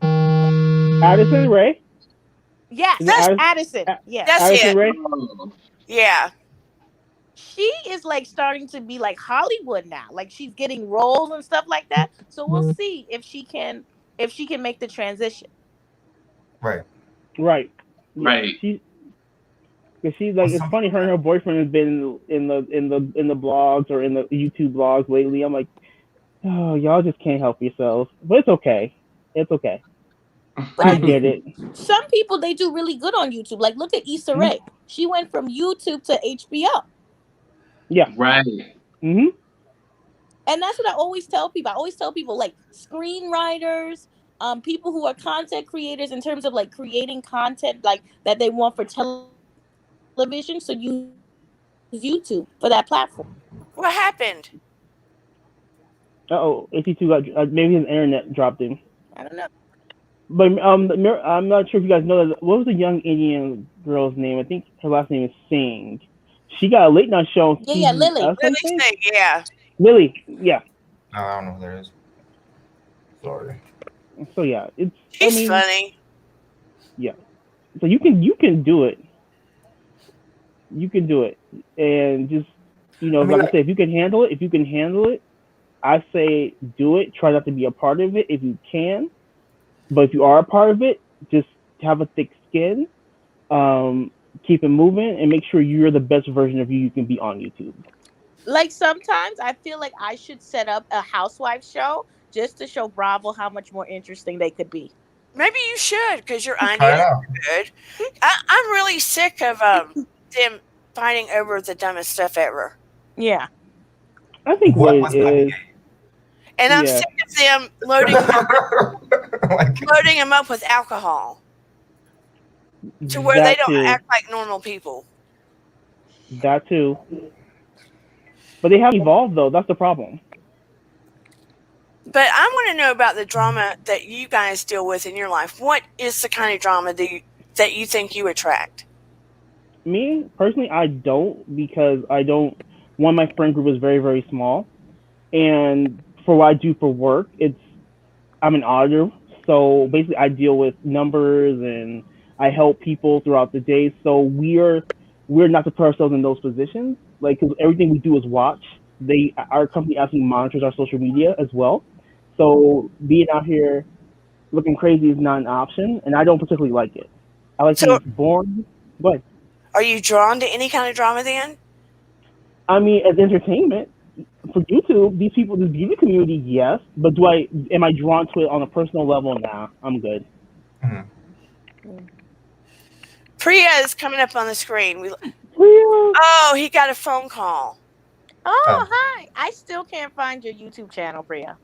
Addison Ray. Is Yes, it That's Addison. that's Yes, Addison it. Ray? Oh. Yeah. she is like starting to be like Hollywood now. Like she's getting roles and stuff like that. So we'll see if she can make the transition. Right. Right. Yeah. Right. She's Well, like, it's some funny. people Her and her boyfriend has been in the blogs or in the YouTube blogs lately. I'm like, oh, y'all just can't help yourselves. But it's okay. It's okay. But I I get it. some people they do really good on YouTube. Like look at Issa Mhm. Rae. She went from YouTube to HBO. Yeah. Right. Mhm. And that's what I always tell people. I always tell people like screenwriters, people who are content creators in terms of like creating content like that they want for television. So use YouTube for that platform. What happened? Oh, 82 got maybe his internet dropped him. I don't know. But I'm not sure if you guys know that. What was the young Indian girl's name? I think her last name is Singh. She got a late night show on Yeah, Lily. CBS, I Lily think. Singh, yeah. Lily, yeah. No, I don't know who that is. Sorry. So yeah, it's. I She's mean, funny. yeah. So you can do it. You can do it, and just I mean, like I said, if you can handle it, I say do it. Try not to be a part of it if you can, but if you are a part of it, just have a thick skin. Keep it moving, and make sure you're the best version of you can be on YouTube. Like sometimes I feel like I should set up a housewife show just to show Bravo how much more interesting they could be. Maybe you should, because your try it ideas out. are good. I'm really sick of them fighting over the dumbest stuff ever. Yeah. I think what What it was is, And I'm yeah, sick of them loading them up with alcohol to where they that don't too, act like normal people. that too. But they have evolved though. That's the problem. But I want to know about the drama that you guys deal with in your life. What is the kind of drama that you think you attract? Me personally, I don't because I don't. One, my friend group is very very small, and for what I do for work, I'm an auditor, so basically I deal with numbers and I help people throughout the day. So we're not to put ourselves in those positions, like because everything we do is watch. Our company actually monitors our social media as well. So being out here looking crazy is not an option, and I don't particularly like it. I like So, things boring. But are you drawn to any kind of drama then? I mean, as entertainment for YouTube, these people, this beauty community, yes. But am I drawn to it on a personal level? Nah, I'm good. Mhm. Priya is coming up on the screen. Priya, Oh, he got a phone call. Oh, hi. I still can't find your YouTube channel, Priya.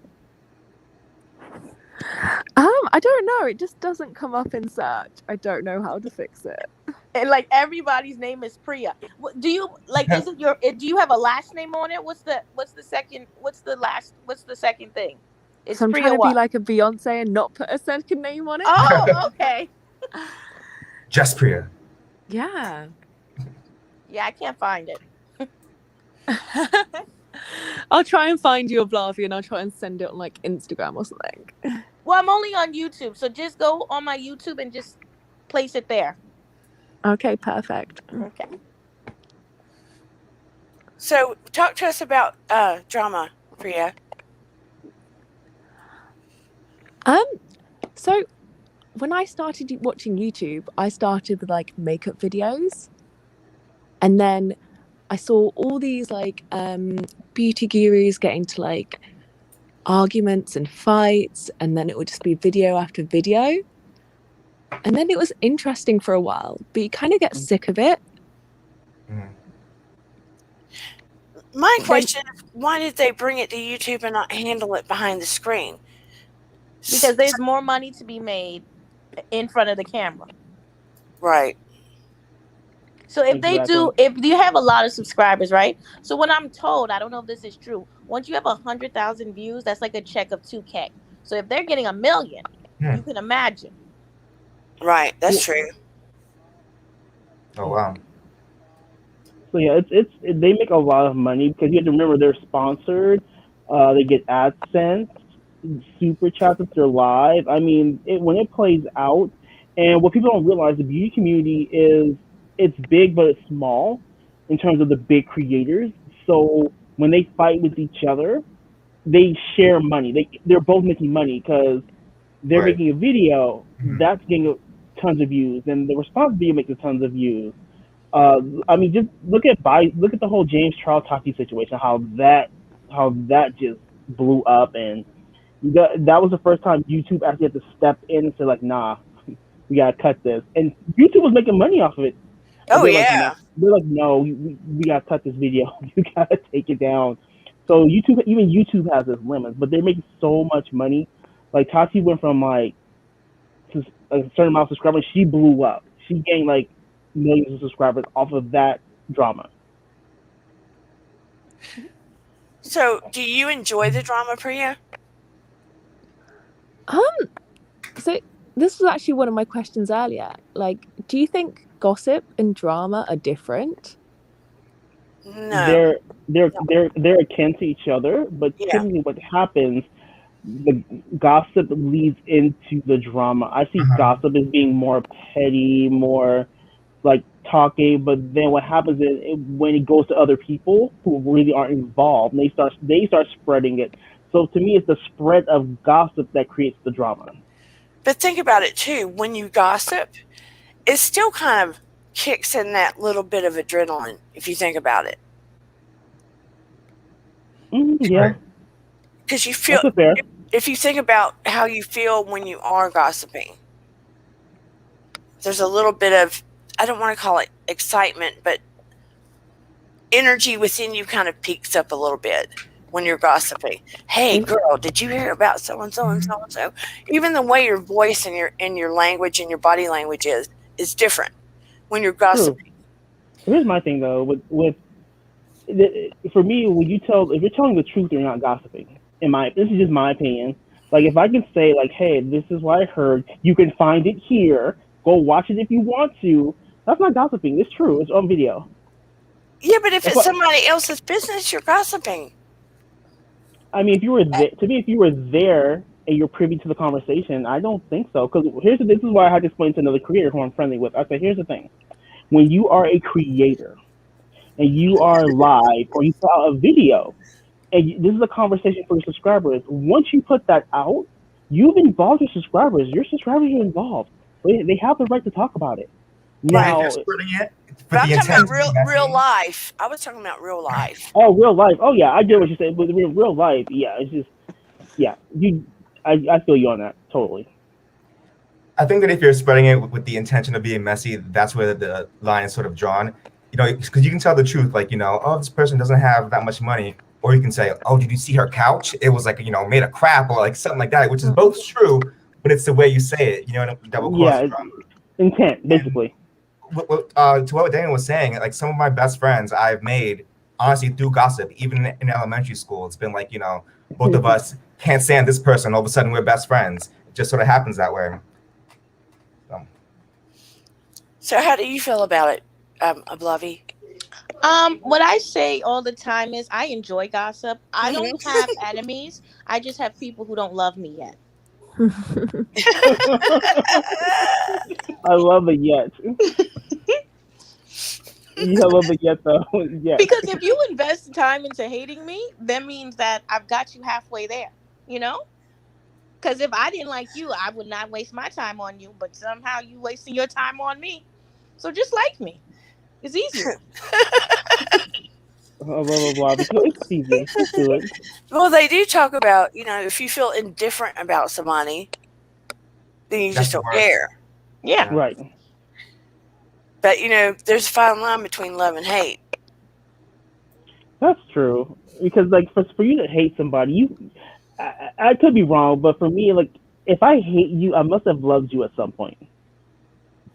I don't know. It just doesn't come up in search. I don't know how to fix it. And like everybody's name is Priya. Do you like? Is it your? Do you have a last name on it? What's the second? What's the second thing? It's So I'm Priya trying to what? be like a Beyonce and not put a second name on it. Oh, okay. Just Priya. Yeah. Yeah, I can't find it. I'll try and find you a Blavia and I'll try and send it on like Instagram or something. Well, I'm only on YouTube, so just go on my YouTube and just place it there. Okay, perfect. Okay. So, talk to us about drama, Priya. So when I started watching YouTube, I started with like makeup videos, and then I saw all these like beauty gurus get into like arguments and fights, and then it would just be video after video, and then it was interesting for a while, but you kind of get sick of it. My question is, why did they bring it to YouTube and not handle it behind the screen? Because there's more money to be made in front of the camera. Right. So if they do, if you have a lot of subscribers, right? So when I'm told, I don't know if this is true, once you have 100,000 views, that's like a check of $2K. So if they're getting 1 million, you can imagine. Right, that's true. Oh wow. So yeah, they make a lot of money because you have to remember they're sponsored. They get AdSense, super chats if they're live. I mean, when it plays out, and what people don't realize, the beauty community it's big but it's small in terms of the big creators. So when they fight with each other, they share money. They're both making money because they're making a video that's getting tons of views, and the response video makes tons of views. I mean, just look at the whole James Charles Tati situation. How that just blew up, and that was the first time YouTube actually had to step in and say like, nah, we gotta cut this. And YouTube was making money off of it. Oh they're yeah. Like, they're like, no, we gotta cut this video. You gotta take it down. So even YouTube has its limits, but they're making so much money. Like Tati went from like to a certain amount of subscribers, she blew up. She gained like millions of subscribers off of that drama. So, do you enjoy the drama, Priya? So this was actually one of my questions earlier. Like, do you think gossip and drama are different? No. They're akin to each other, but typically what happens, the gossip leads into the drama. I see gossip as being more petty, more like talking, but then what happens is when it goes to other people who really aren't involved, and they start spreading it. So to me, it's the spread of gossip that creates the drama. But think about it too. When you gossip, it still kind of kicks in that little bit of adrenaline. If you think about it, yeah, because you feel. If you think about how you feel when you are gossiping, there's a little bit of, I don't want to call it excitement, but energy within you kind of peaks up a little bit when you're gossiping. Hey, girl, did you hear about so and so and so and so? Even the way your voice and your language and your body language is different when you're gossiping. True. Here's my thing though, for me, if you're telling the truth, you're not gossiping. This is just my opinion. Like if I can say like, hey, this is what I heard. You can find it here. Go watch it if you want to. That's not gossiping. It's true. It's on video. Yeah, but if it's somebody else's business, you're gossiping. I mean, if you were there and you're privy to the conversation, I don't think so. Because this is why I had to explain to another creator who I'm friendly with. I said, here's the thing: when you are a creator and you are live or you put out a video, and this is a conversation for your subscribers. Once you put that out, you've involved your subscribers. Your subscribers are involved. They have the right to talk about it. Now, but I'm talking about real life. I was talking about real life. Oh, real life. Oh, yeah, I get what you're saying. But in real life, yeah, it's just, yeah, I feel you on that, totally. I think that if you're spreading it with the intention of being messy, that's where the line is sort of drawn. because you can tell the truth, like, oh, this person doesn't have that much money, or you can say, oh, did you see her couch? It was like, made of crap, or like something like that, which is both true, but it's the way you say it, that will cause Yeah, the drama. intent, And basically. to what Daniel was saying, like some of my best friends I've made honestly through gossip, even in elementary school. It's been like, both of us can't stand this person. All of a sudden we're best friends. It just sort of happens that way. So how do you feel about it, Ablavi? What I say all the time is I enjoy gossip. I don't Mm-hmm. have enemies. I just have people who don't love me yet. I love it yet. You love it yet though. Yes. Because if you invest time into hating me, that means that I've got you halfway there, you know? Because if I didn't like you, I would not waste my time on you, but somehow you wasting your time on me. So just like me. It's easier. Blah blah blah. Because it's easy. Just do it. Well, they do talk about, if you feel indifferent about somebody, then you That's just the don't worst. care. Yeah. Right. But, there's a fine line between love and hate. That's true. Because like for you to hate somebody, I could be wrong, but for me, like if I hate you, I must have loved you at some point.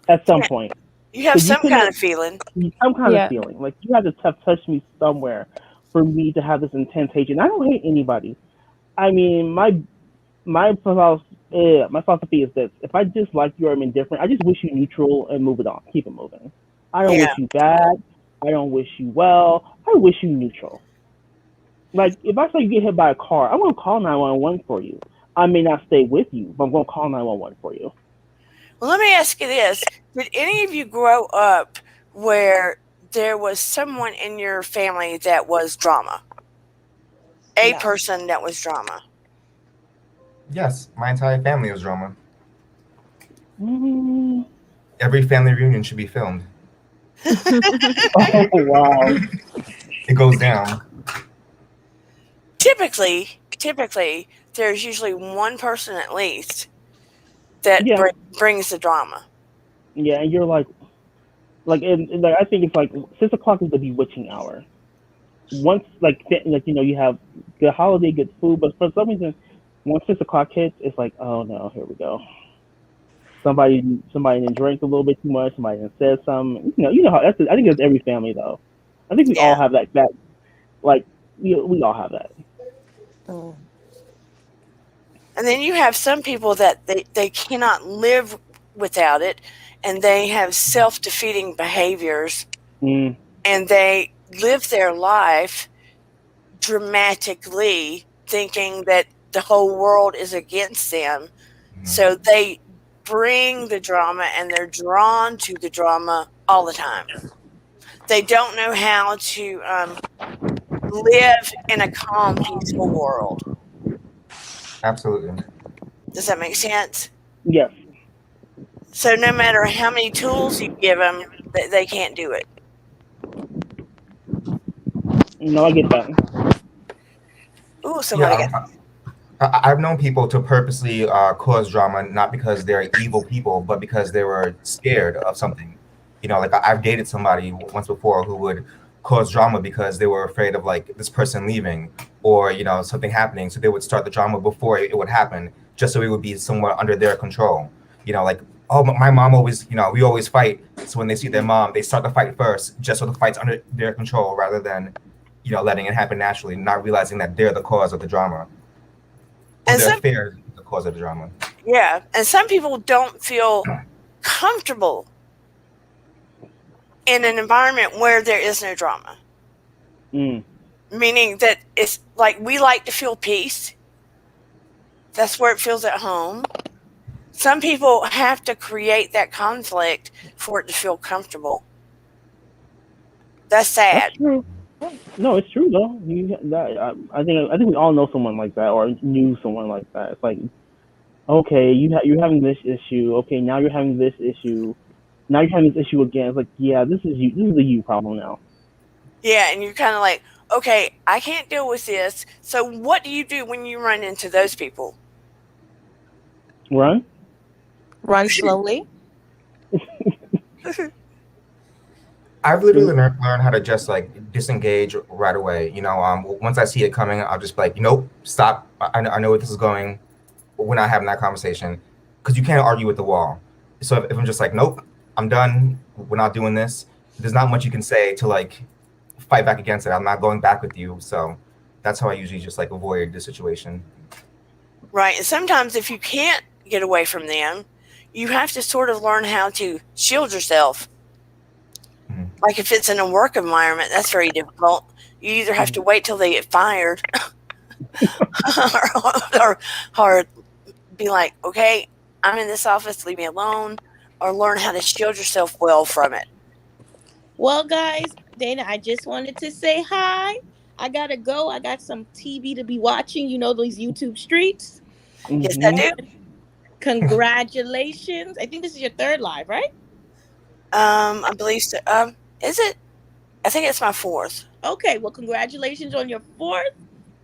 At some Yeah. point, You have because you some kind couldn't of feeling. some kind of Yeah. feeling. Like you had to touch me somewhere for me to have this intense hatred. And I don't hate anybody. I mean, my philosophy is this: if I dislike you or I'm indifferent, I just wish you neutral and move it on, keep it moving. I don't wish Yeah. you bad. I don't wish you well. I wish you neutral. Like if I saw you get hit by a car, I'm gonna call 911 for you. I may not stay with you, but I'm gonna call 911 for you. Well, let me ask you this. Did any of you grow up where there was someone in your family that was drama? A No. person that was drama? Yes, my entire family is drama. Mm. Every family reunion should be filmed. Oh wow. It goes down. Typically, there's usually one person at least that Yeah, brings the drama. yeah, and you're like I think it's like 6 o'clock is the bewitching hour. Once you have good holiday, good food, but for some reason, once 6 o'clock hits, it's like, oh no, here we go. Somebody didn't drink a little bit too much. Somebody didn't said something. You know how that's. I think that's every family though. I think we all Yeah. have that like we all have that. Mm. And then you have some people that they cannot live without it, and they have self-defeating behaviors, Mm, and they live their life dramatically thinking that the whole world is against them. Mhm. So they bring the drama and they're drawn to the drama all the time. They don't know how to live in a calm, peaceful world. Absolutely. Does that make sense? yes. So no matter how many tools you give them, they can't do it. No, I get that. Ooh, Yeah, somebody got. I've known people to purposely cause drama, not because they're evil people, but because they were scared of something. Like I've dated somebody once before who would cause drama because they were afraid of like this person leaving or something happening, so they would start the drama before it would happen, just so it would be somewhat under their control. Like, oh, but my mom always, we always fight. So when they see their mom, they start the fight first, just so the fight's under their control, rather than letting it happen naturally, not realizing that they're the cause of the drama. Or And their some, fear is the cause of the drama. yeah, and some people don't feel comfortable in an environment where there is no drama. Mm. Meaning that it's like we like to feel peace. That's where it feels at home. Some people have to create that conflict for it to feel comfortable. That's That's sad. true. No, it's true though. I think we all know someone like that or knew someone like that. It's like, okay, you're having this issue. Okay, now you're having this issue. Now you're having this issue again. It's like, yeah, this is you. This is a you problem now. Yeah, and you're kind of like, okay, I can't deal with this. So what do you do when you run into those people? Run slowly. I've literally learned how to just like disengage right away. Once I see it coming, I'll just be like, nope, stop. I know where this is going. We're not having that conversation because you can't argue with the wall. So if I'm just like, nope, I'm done. We're not doing this. There's not much you can say to like fight back against it. I'm not going back with you. So that's how I usually just like avoid the situation. Right. And sometimes if you can't get away from them, you have to sort of learn how to shield yourself. Mm-hmm. Like if it's in a work environment, that's very difficult. You either have to wait till they get fired or be like, okay, I'm in this office, leave me alone, or learn how to shield yourself well from it. Well, guys, Dana, I just wanted to say hi. I gotta go. I got some TV to be watching. You know those YouTube streets. Yes, I do. Congratulations! I think this is your third live, right? I believe so. Is it? I think it's my fourth. Okay. Well, congratulations on your fourth,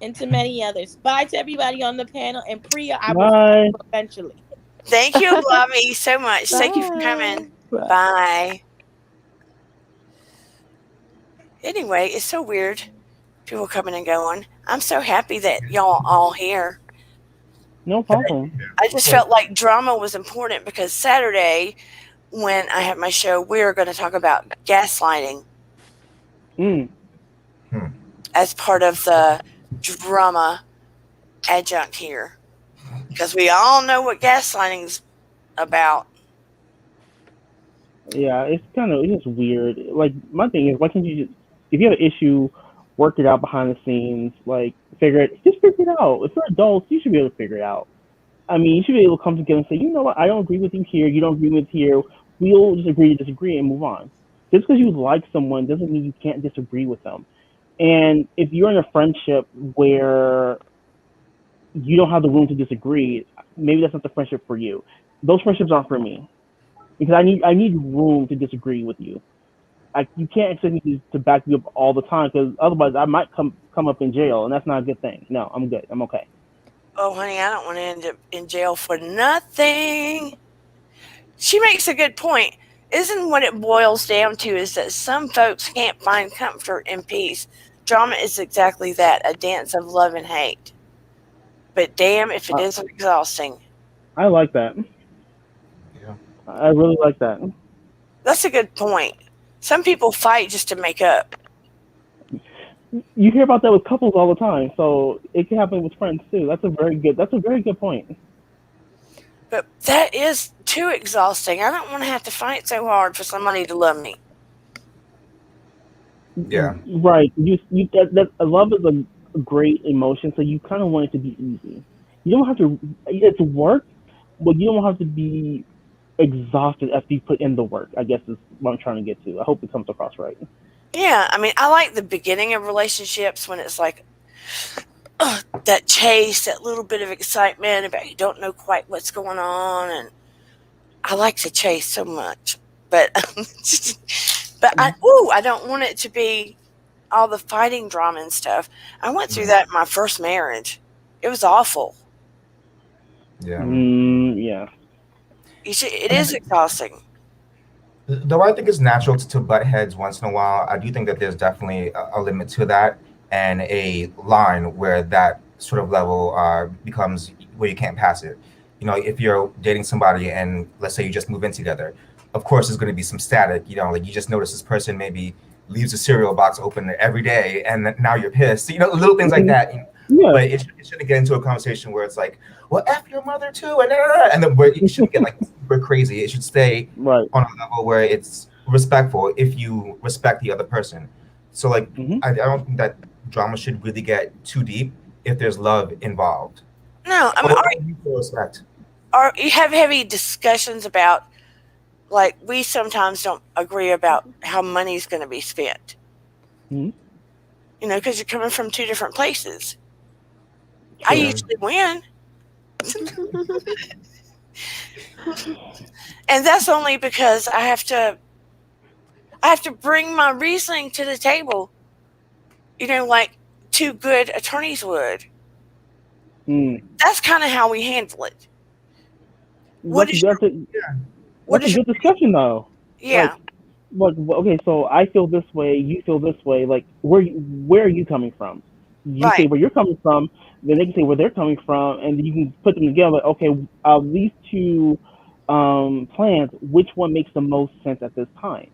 and to many others. Bye to everybody on the panel, and Priya, I will see you eventually. Thank you, Bobby, so much. Thank you for coming. Bye. Anyway, it's so weird. People coming and going. I'm so happy that y'all all here. No problem. I just felt like drama was important because Saturday, when I have my show, we're going to talk about gaslighting as part of the drama adjunct here. Because we all know what gaslighting's about. Yeah, it's just weird. Like, my thing is, why can't you just, if you have an issue, work it out behind the scenes, like, figure it out. If you're adults, you should be able to figure it out. I mean, you should be able to come together and say, you know what, I don't agree with you here, you don't agree with here, we'll just agree to disagree and move on. Just because you like someone doesn't mean you can't disagree with them. And if you're in a friendship where you don't have the room to disagree, maybe that's not the friendship for you. Those friendships aren't for me. Because I need room to disagree with you. You can't expect me to back you up all the time, because otherwise I might come up in jail, and that's not a good thing. No, I'm good. I'm okay. Oh, honey, I don't want to end up in jail for nothing. She makes a good point. Isn't what it boils down to is that some folks can't find comfort and peace. Drama is exactly that, a dance of love and hate. But damn if it isn't exhausting. I like that. Yeah. I really like that. That's a good point. Some people fight just to make up. You hear about that with couples all the time, so it can happen with friends too. That's a very good point. But that is too exhausting. I don't want to have to fight so hard for somebody to love me. Yeah. Right. Love is a great emotion, so you kind of want it to be easy. You don't have to. It's work, but you don't have to be exhausted after you put in the work, I guess is what I'm trying to get to. I hope it comes across right. Yeah, I mean, I like the beginning of relationships when it's like that chase, that little bit of excitement about you don't know quite what's going on, and I like the chase so much. But I don't want it to be all the fighting drama and stuff. I went through that in my first marriage. It was awful. Yeah. Yeah. It is exhausting. Though I think it's natural to butt heads once in a while, I do think that there's definitely a limit to that, and a line where that sort of level becomes where you can't pass it. If you're dating somebody and let's say you just move in together, of course there's going to be some static. Like you just notice this person maybe leaves a cereal box open every day, and now you're pissed. Little things like that. Yeah. But it shouldn't get into a conversation where it's like, well, F your mother too, and then where it shouldn't get like super crazy. It should stay right on a level where it's respectful if you respect the other person. So like, I don't think that drama should really get too deep if there's love involved. No, I mean, respect. You have heavy discussions about, like, we sometimes don't agree about how money's going to be spent. Because you're coming from two different places. I usually win. And that's only because I have to bring my reasoning to the table, like two good attorneys would. That's kind of how we handle it. That's a good discussion, though. Yeah. Like, okay, so I feel this way, you feel this way. Like, where are you coming from? You say Right. where you're coming from, then they can say where they're coming from, and you can put them together. Like, okay, of these two plans, which one makes the most sense at this time?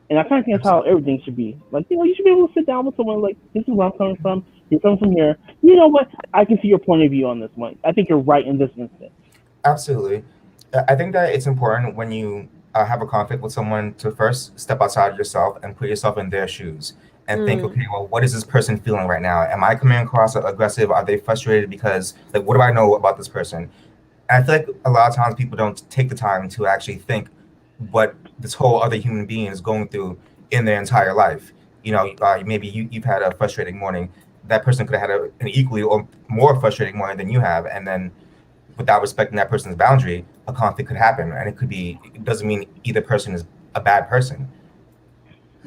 And I kind of think that's how Absolutely. everything should be. Like, you should be able to sit down with someone like, this is where I'm coming from. You're coming from here. You know what? I can see your point of view on this one. I think you're right in this instance. Absolutely. I think that it's important when you have a conflict with someone to first step outside of yourself and put yourself in their shoes and think, Mm. okay, well, what is this person feeling right now? Am I coming across aggressive? Are they frustrated because, like, what do I know about this person? And I feel like a lot of times people don't take the time to actually think what this whole other human being is going through in their entire life. Maybe you've had a frustrating morning. That person could have had an equally or more frustrating morning than you have, and then without respecting that person's boundary, a conflict could happen, and it doesn't mean either person is a bad person.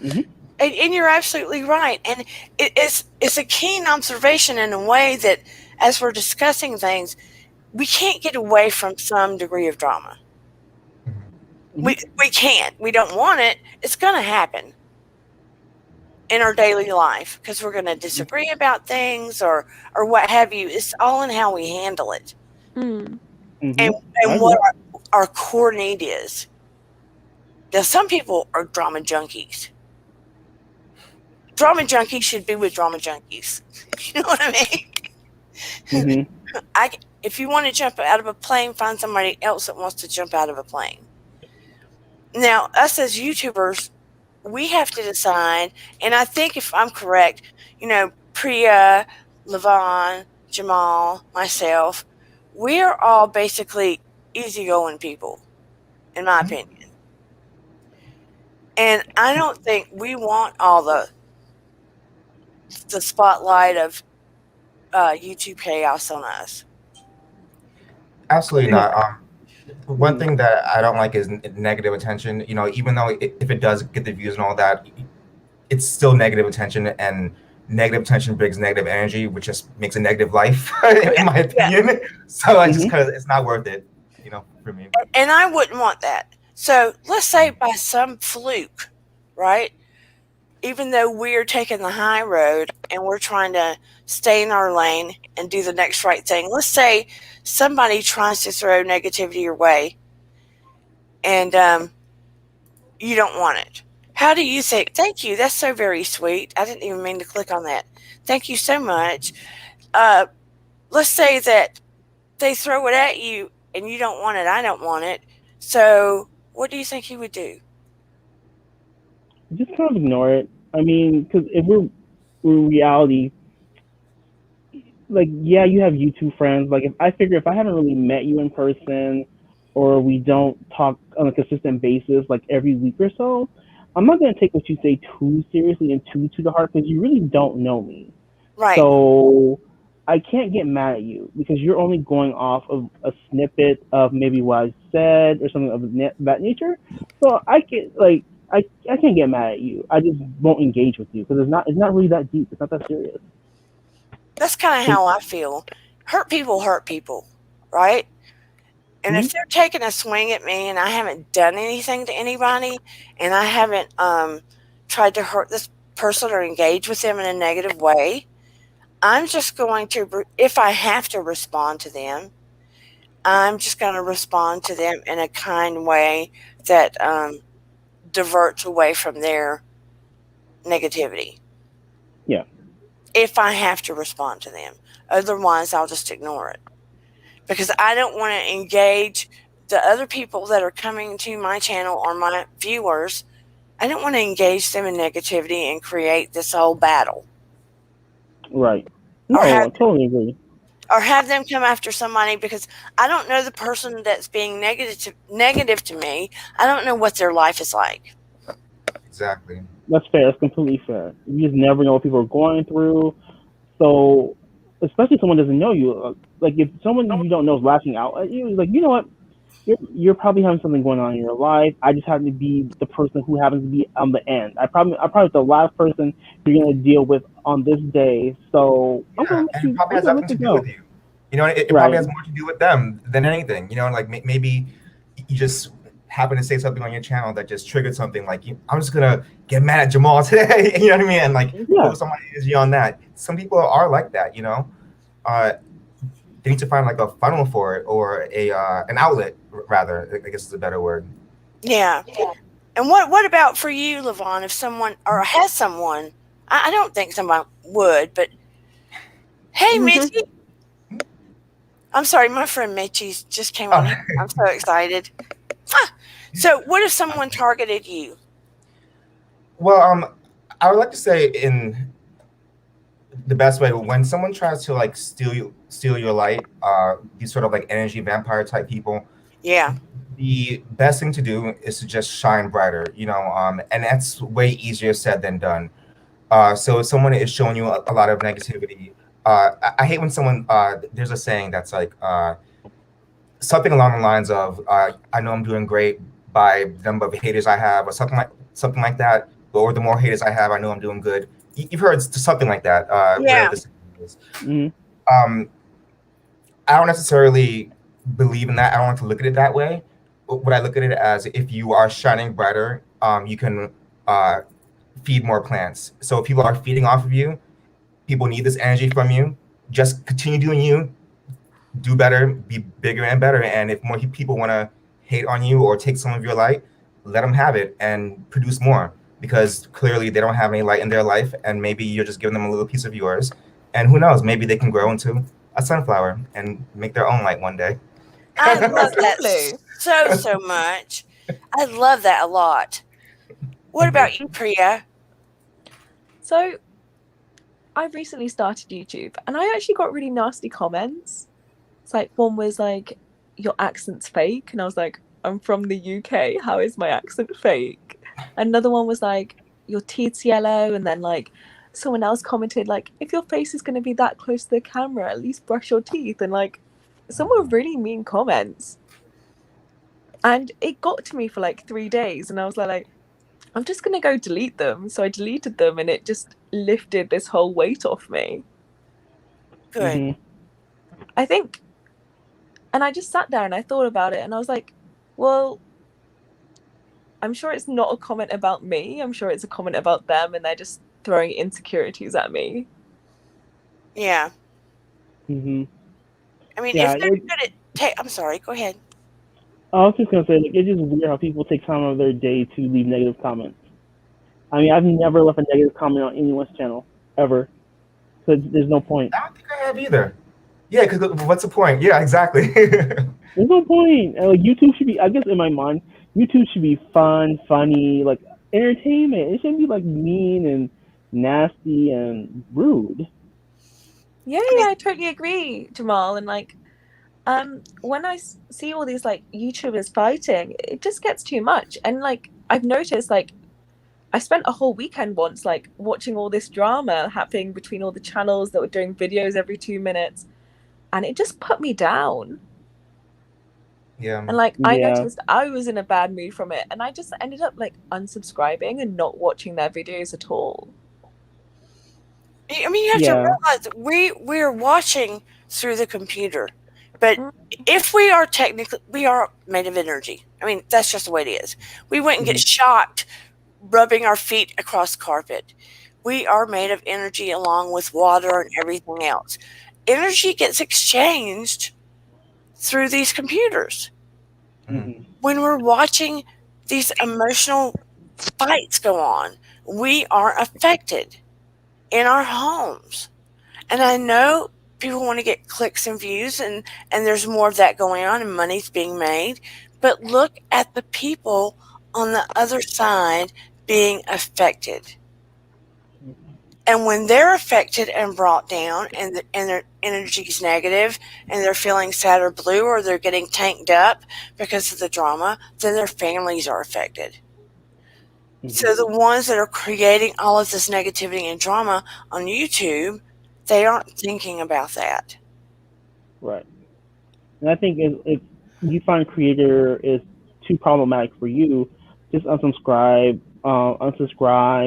Hmm. And you're absolutely right. And it's a keen observation in a way that, as we're discussing things, we can't get away from some degree of drama. Hmm. We can't. We don't want it. It's going to happen in our daily life because we're going to disagree about things or what have you. It's all in how we handle it Mm. Hmm. and I and what agree. our core need is. Now, some people are drama junkies. Drama junkies should be with drama junkies. You know what I mean? Hmm. I, if you want to jump out of a plane, find somebody else that wants to jump out of a plane. Now, us as YouTubers, we have to decide, and I think if I'm correct, Priya, Levon, Jamal, myself, we're all basically easygoing people, in my opinion. And I don't think we want all the spotlight of YouTube chaos on us. Absolutely No. not. One Hmm. thing that I don't like is negative attention. Even though if it does get the views and all that, it's still negative attention, and negative attention brings negative energy, which just makes a negative life, Yeah, in my yeah. opinion. So I just Hmm. because it's not worth it, for me. And I wouldn't want that. So let's say by some fluke, right? Even though we're taking the high road and we're trying to stay in our lane and do the next right thing, let's say somebody tries to throw negativity your way and you don't want it. How do you say, thank you, that's so very sweet. I didn't even mean to click on that. Thank you so much. Uh, let's say that they throw it at you and you don't want it, I don't want it. So what do you think you would do? Just kind of ignore it. I mean, because if we're in reality, like, yeah, you have YouTube friends. Like, if I haven't really met you in person, or we don't talk on a consistent basis, like every week or so, I'm not gonna take what you say too seriously and too to the heart because you really don't know me. Right. So I can't get mad at you because you're only going off of a snippet of maybe what I said or something of that nature. So I can I can't get mad at you. I just won't engage with you because it's not really that deep. It's not that serious. That's kind of how I feel. Hurt people, right? And Mm-hmm. if they're taking a swing at me and I haven't done anything to anybody and I haven't tried to hurt this person or engage with them in a negative way, I'm just going to, if I have to respond to them, I'm just going to respond to them in a kind way that diverts away from their negativity. Yeah. If I have to respond to them, otherwise, I'll just ignore it because I don't want to engage the other people that are coming to my channel or my viewers. I don't want to engage them in negativity and create this whole battle Right. or No, I totally agree. have them come after somebody because I don't know the person that's being negative to me. I don't know what their life is like. Exactly. That's fair. That's completely fair. You just never know what people are going through. So, especially if someone doesn't know you, like if someone you don't know is lashing out at you, like, you know what, you're probably having something going on in your life. I just happen to be the person who happens to be on the end. I'm probably the last person you're gonna deal with on this day. So Yeah, and it probably I'm has gonna nothing let to you do with go. you. It probably Right. has more to do with them than anything. Like maybe you just happen to say something on your channel that just triggered something, like I'm just gonna get mad at Jamal today, you know what I mean, and like focus on my energy on that. Some people are like that, you know. They need to find like a funnel for it, or a an outlet, rather. I guess is a better word. Yeah. And what about for you, Levon? If someone or has someone, I don't think someone would, but hey, Mitchie. I'm sorry, my friend Mitchie just came on here. I'm so excited. So, what if someone targeted you? Well, I would like to say in the best way, when someone tries to like steal your light, these sort of like energy vampire type people. Yeah. The best thing to do is to just shine brighter, you know, and that's way easier said than done. So if someone is showing you a lot of negativity, I hate when someone, there's a saying that's like something along the lines of, I know I'm doing great by the number of haters I have, or something like that, or the more haters I have, I know I'm doing good. You've heard something like that, whatever this is. I don't necessarily believe in that. I don't like to look at it that way. What I look at it as, if you are shining brighter, you can feed more plants. So if people are feeding off of you, people need this energy from you. Just continue doing you, do better, be bigger and better. And if more people want to hate on you or take some of your light, let them have it and produce more, because clearly they don't have any light in their life, and maybe you're just giving them a little piece of yours. And who knows, maybe they can grow into a sunflower and make their own light one day. I love that so much. I love that a lot. What about you, Priya? So, I've recently started YouTube, and I actually got really nasty comments. It's like, one was like, your accent's fake, and I was like, I'm from the UK, how is my accent fake? Another one was like, your teeth's yellow, and then like someone else commented like, if your face is going to be that close to the camera, at least brush your teeth. And like, some were really mean comments, and it got to me for like 3 days, and I was like, I'm just going to go delete them. So I deleted them, and it just lifted this whole weight off me. Good. I think, and I just sat there and I thought about it, and I was like, well, I'm sure it's not a comment about me. I'm sure it's a comment about them, and they're just throwing insecurities at me. Yeah. I mean, if they're good at I'm sorry, go ahead. I was just gonna say, like, it's just weird how people take time out of their day to leave negative comments. I mean, I've never left a negative comment on anyone's channel ever, so there's no point. I don't think I have either. Yeah, because what's the point? Yeah, exactly. There's no point. Like, YouTube should be, I guess, in my mind, YouTube should be fun, funny, like entertainment. It shouldn't be like mean and nasty and rude. Yeah, I totally agree, Jamal. And like, when I see all these like YouTubers fighting, it just gets too much. And like, I've noticed, like, I spent a whole weekend once like watching all this drama happening between all the channels that were doing videos every 2 minutes, and it just put me down. Yeah. And like, I noticed I was in a bad mood from it, and I just ended up like unsubscribing and not watching their videos at all. I mean, you have to realize that we're watching through the computer, but if we are made of energy. I mean, that's just the way it is. We wouldn't get shocked rubbing our feet across carpet. We are made of energy along with water and everything else. Energy gets exchanged through these computers. When we're watching these emotional fights go on, we are affected in our homes. And I know people want to get clicks and views, and there's more of that going on, and money's being made. But look at the people on the other side being affected. And when they're affected and brought down, and their energy is negative, and they're feeling sad or blue, or they're getting tanked up because of the drama, then their families are affected. So the ones that are creating all of this negativity and drama on YouTube, they aren't thinking about that. Right. And I think if you find creator is too problematic for you, just unsubscribe,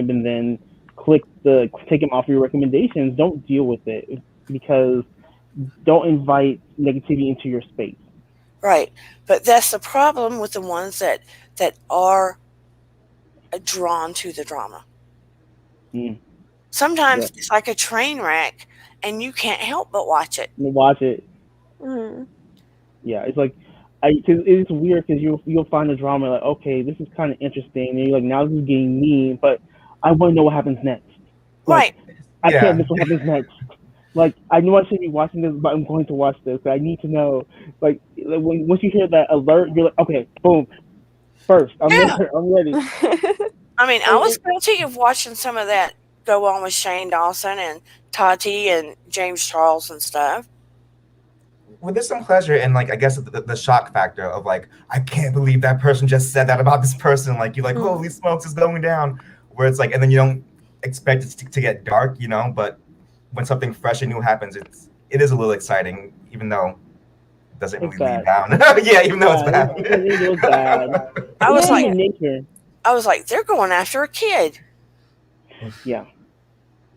and then take them off your recommendations. Don't deal with it, because don't invite negativity into your space. Right. But that's the problem with the ones that are drawn to the drama. Mm. Sometimes Yeah. it's like a train wreck and you can't help but watch it. Watch it. Mm. Yeah, it's like cause it's weird because you'll find the drama like, okay, this is kind of interesting, and you're like, now this is getting mean, but I want to know what happens next. Like, Right. I can't Yeah. miss what happens next. Like, I know I shouldn't be watching this, but I'm going to watch this. I need to know. Like once you hear that alert, you're like, okay, boom, first, I'm Yeah. there, I'm ready. I mean, I And, was guilty of watching some of that go on with Shane Dawson and Tati and James Charles and stuff. Well, there's some pleasure in, like, I guess the shock factor of, like, I can't believe that person just said that about this person. Like, you're like, holy smokes, it's going down. Where it's like, and then you don't expect it to get dark, you know. But when something fresh and new happens, it is a little exciting, even though it doesn't it's really lead bad. down. Yeah, even though it's Yeah, bad. it was bad. I It's was Yeah, like, human yeah. nature. they're going after a kid. Yeah.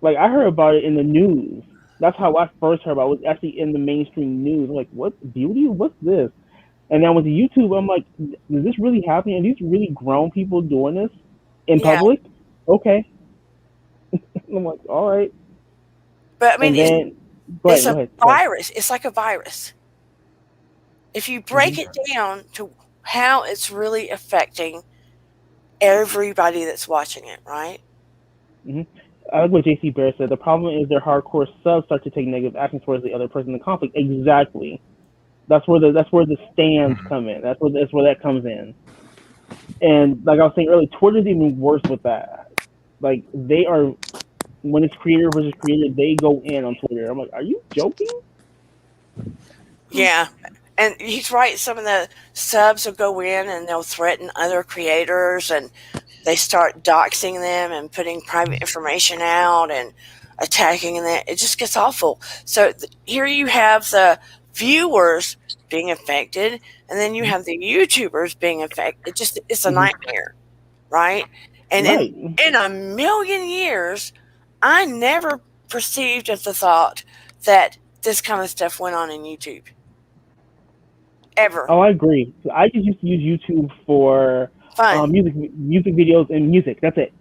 Like I heard about it in the news. That's how I first heard about it. It was actually in the mainstream news. I'm like, what beauty? What's this? And then with YouTube, I'm like, is this really happening? Are these really grown people doing this in Yeah. public? Okay. I'm like, all right. But I mean, And then go it's ahead, a go ahead. Sorry. virus. It's like a virus. If you Hmm. break it down to how it's really affecting everybody that's watching it, right? Hmm. I like what JC Bear said. The problem is their hardcore subs start to take negative action towards the other person in the conflict. Exactly. That's where the stands Mhm. come in. That's where that comes in. And like I was saying earlier, Twitter's even worse with that. Like they are when it's creator versus creator, they go in on Twitter. I'm like, are you joking? Yeah. And he's right. Some of the subs will go in and they'll threaten other creators and they start doxing them and putting private information out and attacking them. It just gets awful. So here you have the viewers being affected, and then you have the YouTubers being affected. It's a Hmm. nightmare, right? And Right. in a million years, I never perceived of the thought that this kind of stuff went on in YouTube ever. Oh, I agree. I just used to use YouTube for Fun. music videos and music. That's it.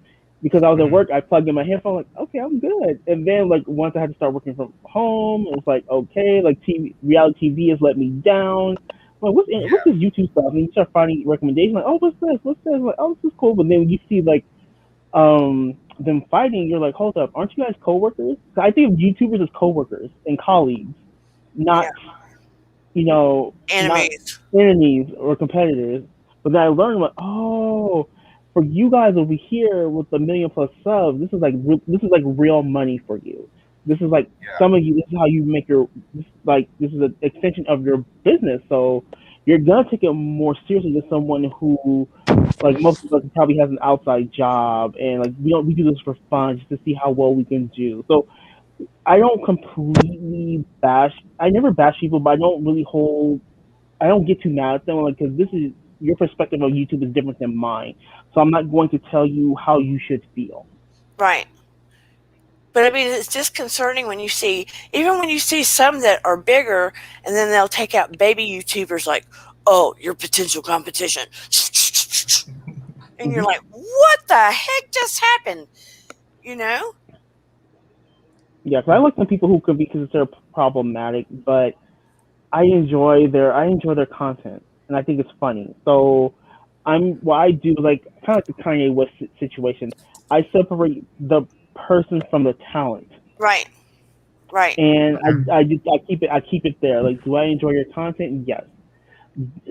Because I was at Mhm. work, I plugged in my headphone, like, okay, I'm good. And then like once I had to start working from home, it was like, okay, like reality TV has let me down. Like, what's Yeah. this YouTube stuff? And you start finding recommendations, like, oh, what's this? What's this? Like, oh, this is cool. But then you see like them fighting, you're like, hold up, aren't you guys coworkers? So I think of YouTubers as coworkers and colleagues, Yeah. not not Enemies. enemies or competitors. But then I learned, like, oh, for you guys over here with the million plus subs, this is like real money for you. This is like Yeah. some of you. This is how you make this is an extension of your business. So you're gonna take it more seriously than someone who, like most of us, probably has an outside job and like we do this for fun just to see how well we can do. So I don't completely bash. I never bash people, but I don't really hold. I don't get too mad at them, like, because this is your perspective of YouTube is different than mine. So I'm not going to tell you how you should feel. Right. But I mean, it's disconcerting when you see, even when you see some that are bigger, and then they'll take out baby YouTubers like, "Oh, your potential competition," and you're Hmm. like, "What the heck just happened?" You know? Yeah, because I like some people who could be considered problematic, but I enjoy their content, and I think it's funny. So what I do, like kind of like the Kanye West situation. I separate the person from the talent. Right. Right. And Mhm. I keep it there. Like, do I enjoy your content? Yes.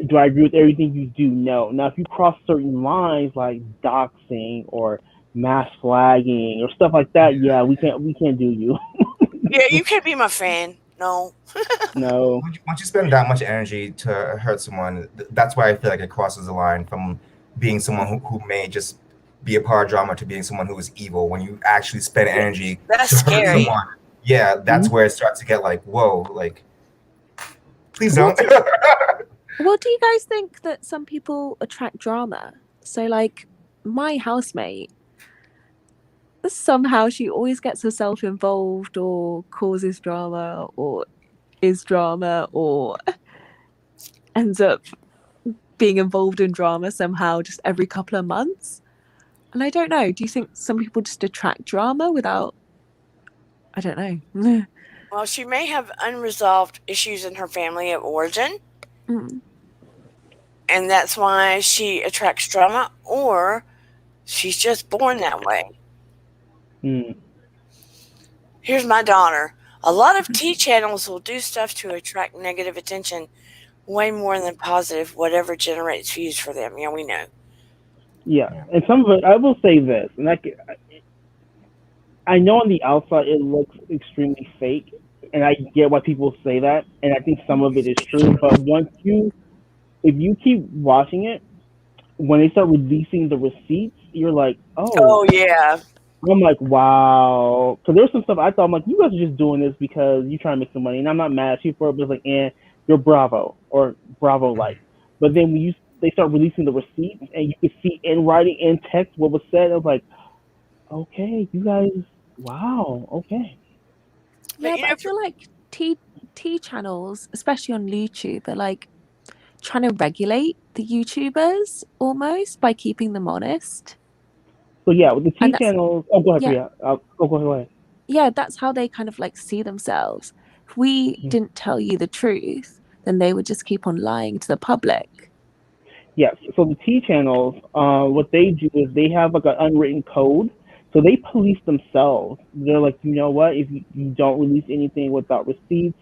Do I agree with everything you do? No. Now, if you cross certain lines like doxing or mass flagging or stuff like that, yeah, we can't do you. Yeah, you can't be my fan. No. No. Once you spend that much energy to hurt someone, that's why I feel like it crosses the line from being someone who may just be a part of drama to being someone who is evil. When you actually spend Yeah, energy that's to hurt scary. someone, yeah, that's Mhm. where it starts to get like, whoa, like, please What don't. do, what do you guys think that some people attract drama? So, like, my housemate, somehow she always gets herself involved or causes drama or is drama or ends up being involved in drama somehow just every couple of months. And I don't know, do you think some people just attract drama without, I don't know. Well, she may have unresolved issues in her family of origin, Mm. and that's why she attracts drama, or she's just born that way. Mm. Here's my daughter. A lot of T channels will do stuff to attract negative attention way more than positive, whatever generates views for them. Yeah, we know. Yeah, and some of it, I will say this, and I know on the outside it looks extremely fake, and I get why people say that, and I think some of it is true. But if you keep watching it, when they start releasing the receipts, you're like, oh, Oh, yeah. I'm like, wow. Because there's some stuff I thought, I'm like, you guys are just doing this because you trying to make some money, and I'm not mad at you for it, but it's like, you're Bravo or Bravo like. But then when they start releasing the receipts, and you can see in writing and text what was said, I was like, okay, you guys, wow, okay. Yeah, But, but I feel like T channels, especially on YouTube, are like trying to regulate the YouTubers almost by keeping them honest. So yeah, with the T And that's channels. Oh, go ahead, yeah, Priya. Go ahead. yeah, that's how they kind of like see themselves. If we didn't tell you the truth, then they would just keep on lying to the public. Yes. So the T channels, what they do is they have like an unwritten code. So they police themselves. They're like, you know what? If you don't release anything without receipts,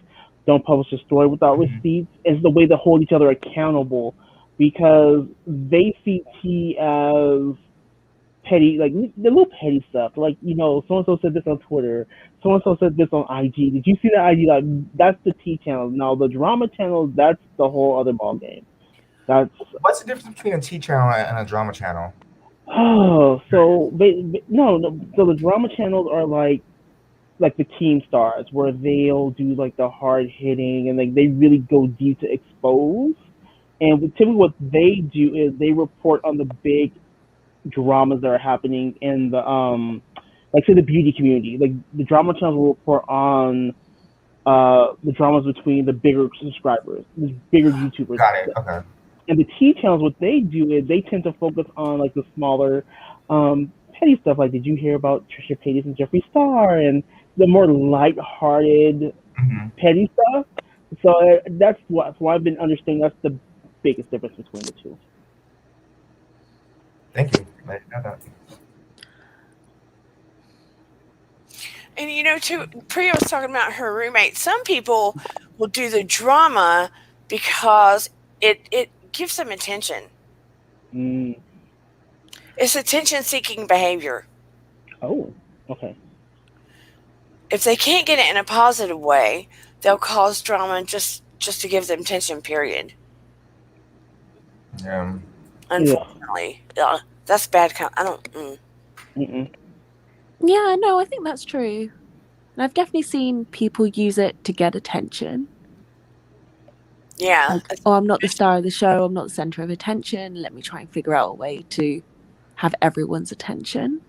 don't publish a story without receipts. It's the way they hold each other accountable because they see T as petty, like the little petty stuff. Like, so and so said this on Twitter. So and so said this on IG. Did you see that IG? Like, that's the T channel. Now the drama channels, that's the whole other ball game. What's the difference between a T channel and a drama channel? Oh, so no. So the drama channels are like the Teen Stars, where they'll do like the hard hitting and like they really go deep to expose. And typically, what they do is they report on the big dramas that are happening in the like say the beauty community. Like the drama channels will report on the dramas between the bigger subscribers, the bigger YouTubers. Got it. Okay. And the T channels, what they do is they tend to focus on like the smaller, petty stuff. Like, did you hear about Trisha Paytas and Jeffree Star, and the more light-hearted, petty stuff. So that's why I've been understanding that's the biggest difference between the two. Thank you. I didn't know that. And too, Priya was talking about her roommate. Some people will do the drama because it gives them attention. Mm. It's attention-seeking behavior. Oh, okay. If they can't get it in a positive way, they'll cause drama just to give them attention, period. Yeah. Unfortunately. Yeah. That's bad. I don't... Mm-mm. Yeah, no, I think that's true. And I've definitely seen people use it to get attention. Yeah. Like, I'm not the star of the show, I'm not the center of attention, let me try and figure out a way to have everyone's attention.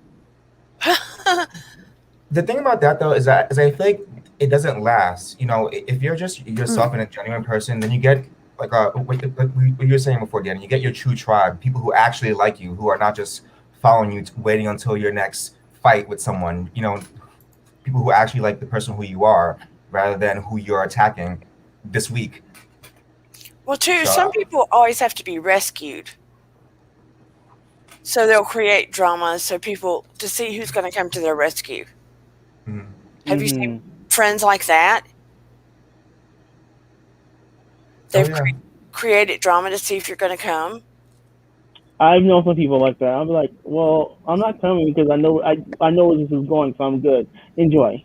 The thing about that though is I feel like it doesn't last. If you're just yourself and a genuine person, then you get like what you were saying before, Dan. You get your true tribe, people who actually like you, who are not just following you, waiting until your next fight with someone. People who actually like the person who you are, rather than who you're attacking this week. Well, too, some people always have to be rescued. So they'll create drama so people to see who's going to come to their rescue. Mm-hmm. Have you seen friends like that? They've created drama to see if you're going to come. I've known some people like that. I'm like, well, I'm not coming because I know where this is going, so I'm good. Enjoy.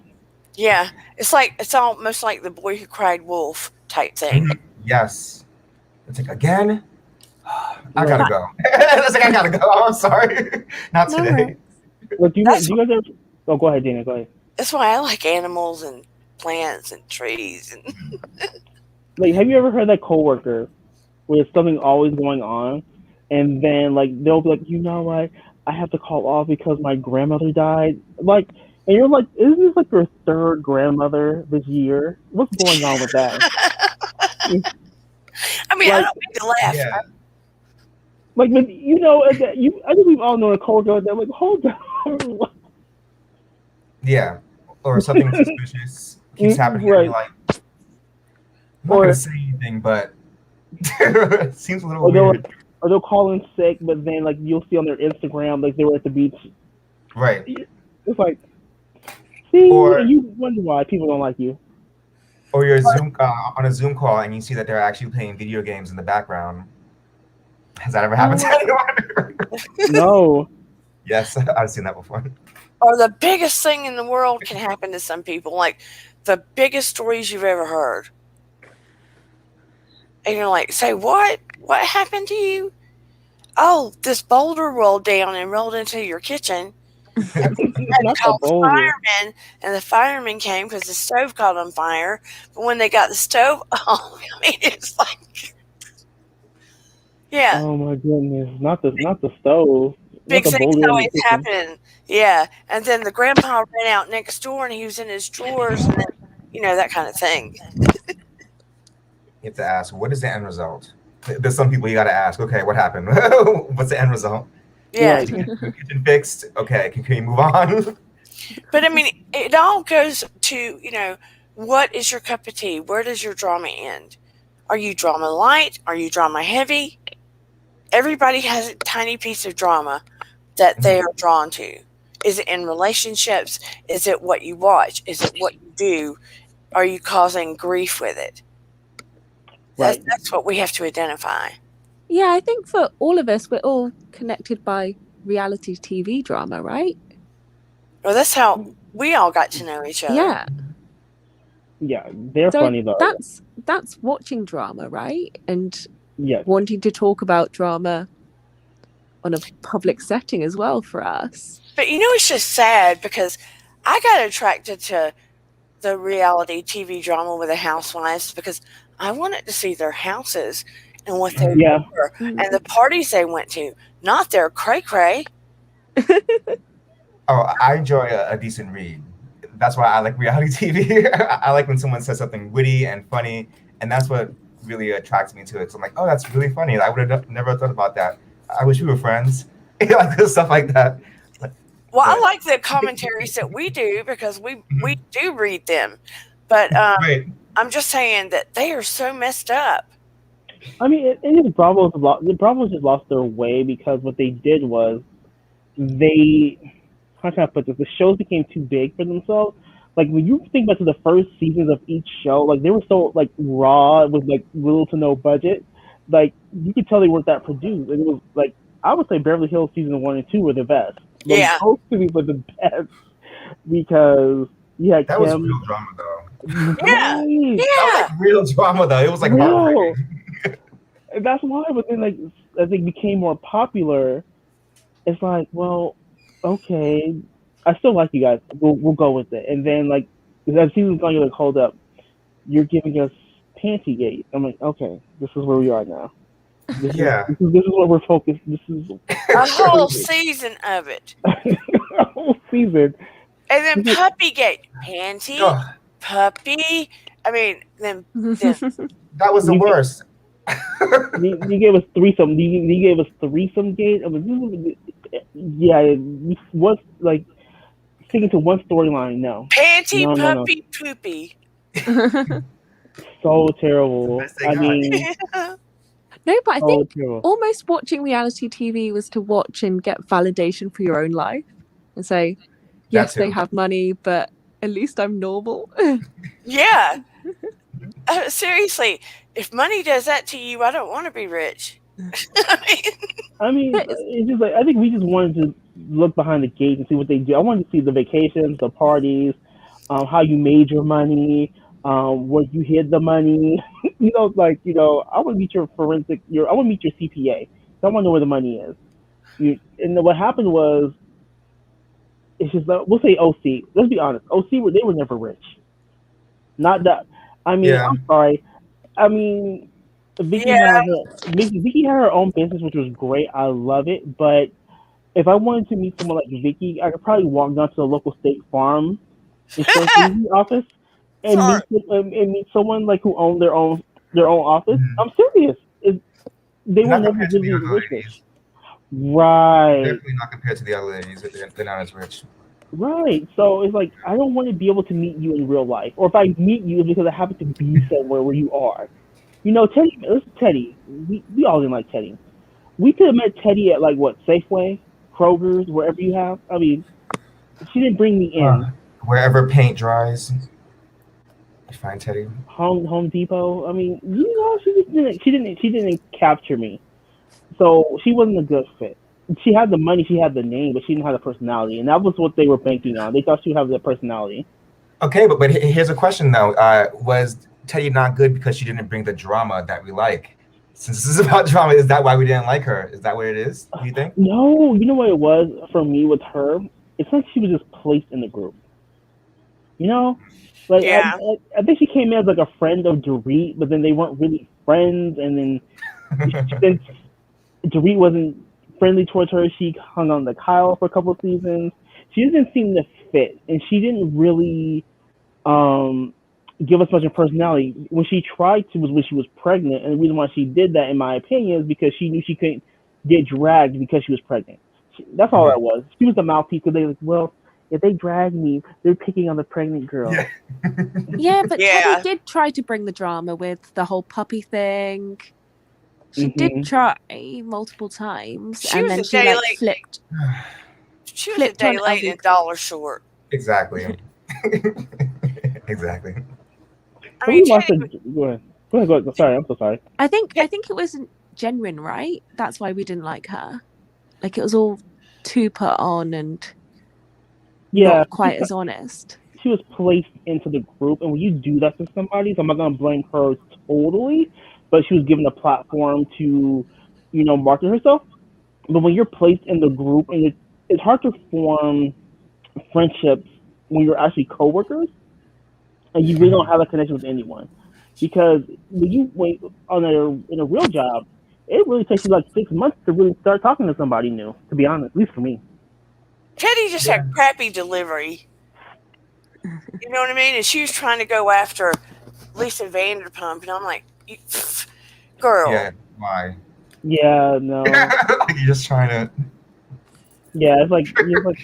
Yeah, it's almost like the boy who cried wolf type thing. Yes. It's like, again? I gotta go. It's like, I gotta go. I'm sorry. Not today. Look, do you guys ever... Oh, go ahead, Dana. Go ahead. That's why I like animals and plants and trees. And like, have you ever heard that coworker where there's something always going on, and then like they'll be like, you know what? I have to call off because my grandmother died. Like, and you're like, isn't this like your third grandmother this year? What's going on with that? I mean, I Like, don't mean to laugh. Yeah, like when I think we've all known a coworker that like, hold on, yeah. Or something suspicious keeps happening, and you're right? like, I'm not gonna Or say anything, but it seems a little or they'll weird. or they'll call in sick, but then like you'll see on their Instagram like they were at the beach. Right. It's like, see, and Or you wonder why people don't like you. or you're Zoom on a Zoom call and you see that they're actually playing video games in the background. Has that ever happened to Oh anyone? no, Yes, I've seen that before. Or the biggest thing in the world can happen to some people, like the biggest stories you've ever heard. And you're like, say, what? What happened to you? Oh, this boulder rolled down and rolled into your kitchen. And you had to not the call the boulder. firemen, and the firemen came because the stove caught on fire. But when they got the stove, oh, I mean, it's like, yeah, Oh my goodness, not the stove, not big the things boulder in the always kitchen. happen. Yeah, and then the grandpa ran out next door, and he was in his drawers, and then, that kind of thing. You have to ask, what is the end result? There's some people you got to ask, okay, what happened? What's the end result? Yeah, Right. Did you get the kitchen fixed? Okay, can you move on? but I mean, it all goes to what is your cup of tea? Where does your drama end? Are you drama light? Are you drama heavy? Everybody has a tiny piece of drama that they are drawn to. Is it in relationships? Is it what you watch? Is it what you do? Are you causing grief with it? Right. That's what we have to identify. Yeah, I think for all of us, we're all connected by reality TV drama, right? Well, that's how we all got to know each other. Yeah. Yeah, they're So funny though. that's watching drama, right? And Yes. wanting to talk about drama on a public setting as well for us. But it's just sad because I got attracted to the reality TV drama with the Housewives because I wanted to see their houses and what they Yeah. were and the parties they went to, not their cray cray. Oh, I enjoy a decent read. That's why I like reality TV. I like when someone says something witty and funny, and that's what really attracts me to it. So I'm like, oh, that's really funny. I would have never thought about that. I wish we were friends. Like stuff like that. Well, I But- like the commentaries that we do because we do read them, but Right. I'm just saying that they are so messed up. I mean, it is the Bravos just lost their way because what they did was how can I put this? The shows became too big for themselves. Like when you think back to the first seasons of each show, like they were so like raw with like little to no budget. Like you could tell they weren't that produced. And it was like I would say Beverly Hills season 1 and 2 were the best. Yeah. Those two were the best because you had That was Kim. real drama, though. Yeah. Right. That Yeah. was like real drama, though. It was like Real. heartbreaking. And that's why, but then like as they became more popular, it's like, well, okay, I still like you guys. We'll go with it. And then like as season's gone, you're like, hold up, you're giving us Pantygate. I'm like, okay, this is where we are now. This is what we're focused. This is A whole season of it. a whole season. And then Puppygate. Panty, Ugh, puppy. I mean, then that was the You- worst. You gave us threesome. You gave us threesome gate. I mean, yeah, what's like sticking to one storyline? No, panty, No. puppy, poopy. so terrible. Best they I got. mean, No, but I so think terrible. almost watching reality TV was to watch and get validation for your own life and say, yes, they too. have money, but at least I'm normal. Yeah. Seriously, if money does that to you, I don't want to be rich. I mean, it's just like I think we just wanted to look behind the gate and see what they do. I wanted to see the vacations, the parties, how you made your money, where you hid the money. I want to meet your I want to meet your CPA. So I want to know where the money is. And what happened was, it's just like, we'll say OC. Let's be honest, OC they were never rich. Not that. I mean, Yeah. I'm sorry. I mean, Vicky Yeah. Vicky had her own business, which was great. I love it. But if I wanted to meet someone like Vicky, I could probably walk down to the local State Farm insurance agency office and meet someone like who owned their own their own office. Mhm. I'm serious. They were Not never compared to the really other rich. ladies. Right. Definitely not compared to the other ladies. They're not as rich. Right. So it's like I don't want to be able to meet you in real life, or if I meet you, it's because I happen to be somewhere where you are. You know, Teddy. Listen, Teddy. We all didn't like Teddy. We could have met Teddy at like what Safeway, Kroger's, wherever you have. I mean, she didn't bring me in. Wherever paint dries, you find Teddy. Home Depot. I mean, you know, she didn't capture me. So she wasn't a good fit. She had the money, she had the name, but she didn't have the personality, and that was what they were banking on. They thought she would have the personality. Okay, but here's a question though. Was Teddy not good because she didn't bring the drama that we like? Since this is about drama, is that why we didn't like her? Is that what it is? Do you think? No, you know what it was for me with her? It's like she was just placed in the group. You know, like Yeah. I think she came in as like a friend of Dorit, but then they weren't really friends, and then since Dorit wasn't friendly towards her, she hung on to Kyle for a couple of seasons. She didn't seem to fit, and she didn't really um, give us much of personality. When she tried to was when she was pregnant, and the reason why she did that, in my opinion, is because she knew she couldn't get dragged because she was pregnant. That's all that Mhm. was. She was the mouthpiece. Because they like, well, if they drag me, they're picking on the pregnant girl. Yeah. Yeah, but Teddy Yeah. did try to bring the drama with the whole puppy thing. She did Hmm. try multiple times, She and was then a she day like late. She was a flipped day on late every. and a dollar short. Exactly. Exactly. I So mean, we watched Teddy. the. Go ahead. Go ahead. Sorry, I'm so sorry. I think it wasn't genuine, right? That's why we didn't like her. Like it was all too put on and Yeah, not quite as honest. she was placed into the group, and when you do that to somebody, so I'm not gonna blame her totally, but she was given a platform to, market herself. But when you're placed in the group, and it's hard to form friendships when you're actually coworkers, and you really don't Mhm. have a connection with anyone, because when you wait on in a real job, it really takes you like 6 months to really start talking to somebody new. To be honest, at least for me. Teddy just Yeah. had crappy delivery. You know what I mean? And she was trying to go after Lisa Vanderpump, and I'm like, girl. Yeah. Why? Yeah, no. Like you're just trying to. Yeah, it's like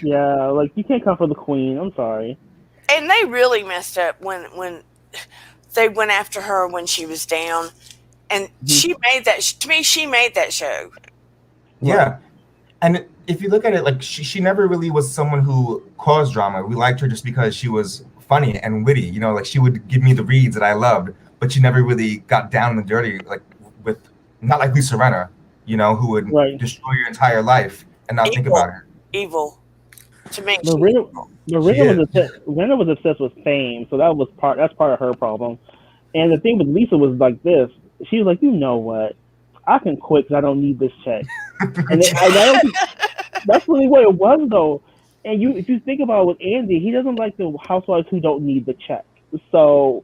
yeah, like you can't come for the queen. I'm sorry. And they really messed up when they went after her when she was down, and Mhm. she made that. To me, she made that show. Right. Yeah. And if you look at it, like she never really was someone who caused drama. We liked her just because she was funny and witty. You know, like she would give me the reads that I loved, but she never really got down in the dirty, like with not like Lisa Renner, who would Right. destroy your entire life and not think about Evil, it. evil. To me, But she's Renna, evil. but She Renna was is. obsessed. Renna was obsessed with fame, so that's part of her problem. And the thing with Lisa was like this. She was like, you know what? I can quit because I don't need this check. And I don't think that's really what it was though. And if you think about it with Andy, he doesn't like the housewives who don't need the check. So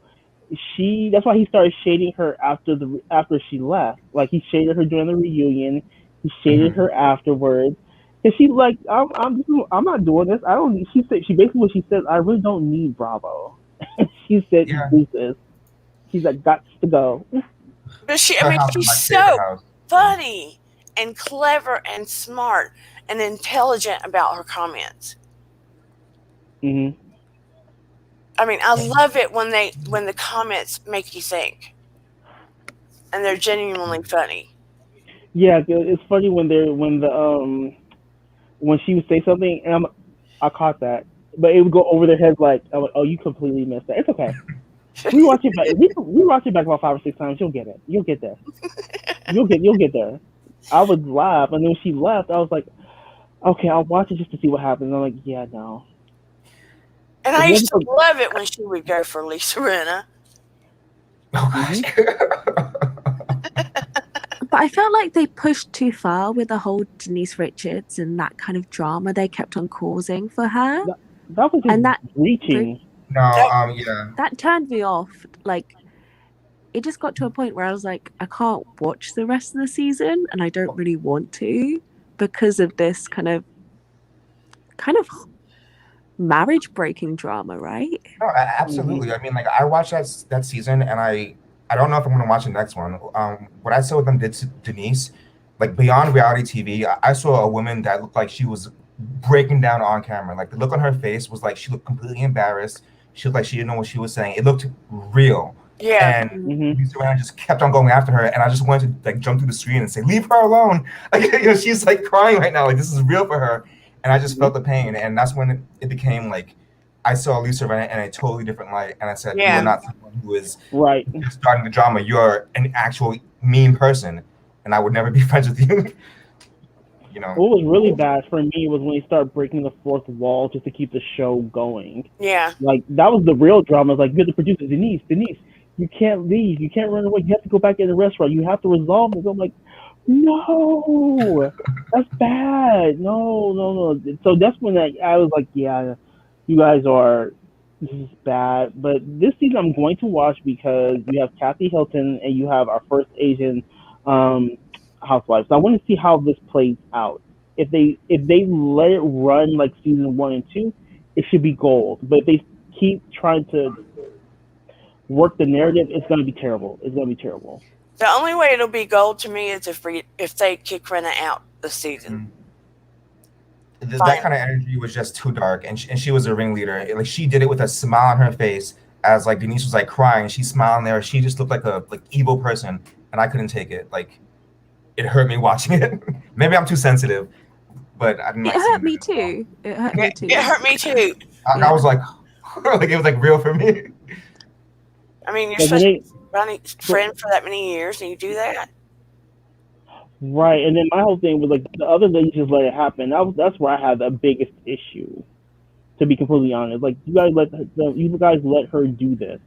that's why he started shading her after she left. Like he shaded her during the reunion. He shaded Mhm. her afterwards. And she's like, I'm not doing this. I don't. She basically what she said. I really don't need Bravo. She said, Yeah, deuces. She's like, got to go. But she, I her mean, house is she's my favorite so house. So, funny and clever and smart and intelligent about her comments. Hmm. I mean, I love it when the comments make you think and they're genuinely funny. Yeah, it's funny when she would say something, and I caught that, but it would go over their heads like, oh, you completely missed that. It's okay. We watch it back. We watch it back about 5 or 6 times. You'll get it. You'll get there. You'll get there. I would laugh, and then when she left, I was like, okay, I'll watch it just to see what happens. I'm like, yeah, no. And If I you used to ever, love it when she would go for Lisa Rinna. oh mm-hmm. gosh. But I felt like they pushed too far with the whole Denise Richards and that kind of drama they kept on causing for her, that, that was just and that re- reaching. No, That yeah. that turned me off. Like it just got to a point where I was like, I can't watch the rest of the season, and I don't really want to because of this kind of marriage breaking drama, right? No, Hmm. absolutely. I mean, like I watched that season, and I I don't know if I'm gonna watch the next one. What I saw what them did to Denise, like beyond reality TV, I saw a woman that looked like she was breaking down on camera. Like the look on her face was like she looked completely embarrassed. She looked like she didn't know what she was saying. It looked real. Yeah. And Hmm. Serena just kept on going after her, and I just wanted to like jump through the screen and say, "Leave her alone!" Like she's like crying right now. Like this is real for her, and I just felt the pain. And that's when it became like I saw Lisa Rinna in a totally different light, and I said, "You are Yeah. not someone who is Right. just starting the drama. You're an actual mean person, and I would never be friends with you." You know. What was really bad for me was when they started breaking the fourth wall just to keep the show going. Yeah. Like that was the real drama. Like you're the producer, Denise, you can't leave, you can't run away, you have to go back in the restaurant, you have to resolve this. I'm like, no, that's bad. No. So that's when I was like, yeah, you guys are. This is bad. But this season I'm going to watch because you have Kathy Hilton and you have our first Asian um, housewife. So I want to see how this plays out. If they let it run like season 1 and 2, it should be gold. But if they keep trying to work the narrative, it's gonna be terrible. It's gonna be terrible. The only way it'll be gold to me is if they kick Rena out this season. That kind of energy was just too dark, and she was a ringleader. Like she did it with a smile on her face, as like Denise was like crying, and she's smiling there. She just looked like a like evil person, and I couldn't take it. Like it hurt me watching it. Maybe I'm too sensitive, but I didn't. It Like hurt seeing me it. too. It hurt me too. It hurt me too. I was like, like it was like real for me. I mean, you're But supposed then to be running friend for that many years, and you do that. right, and then my whole thing was like the other lady just let it happen. That's where I had the biggest issue. To be completely honest, like you guys let her do this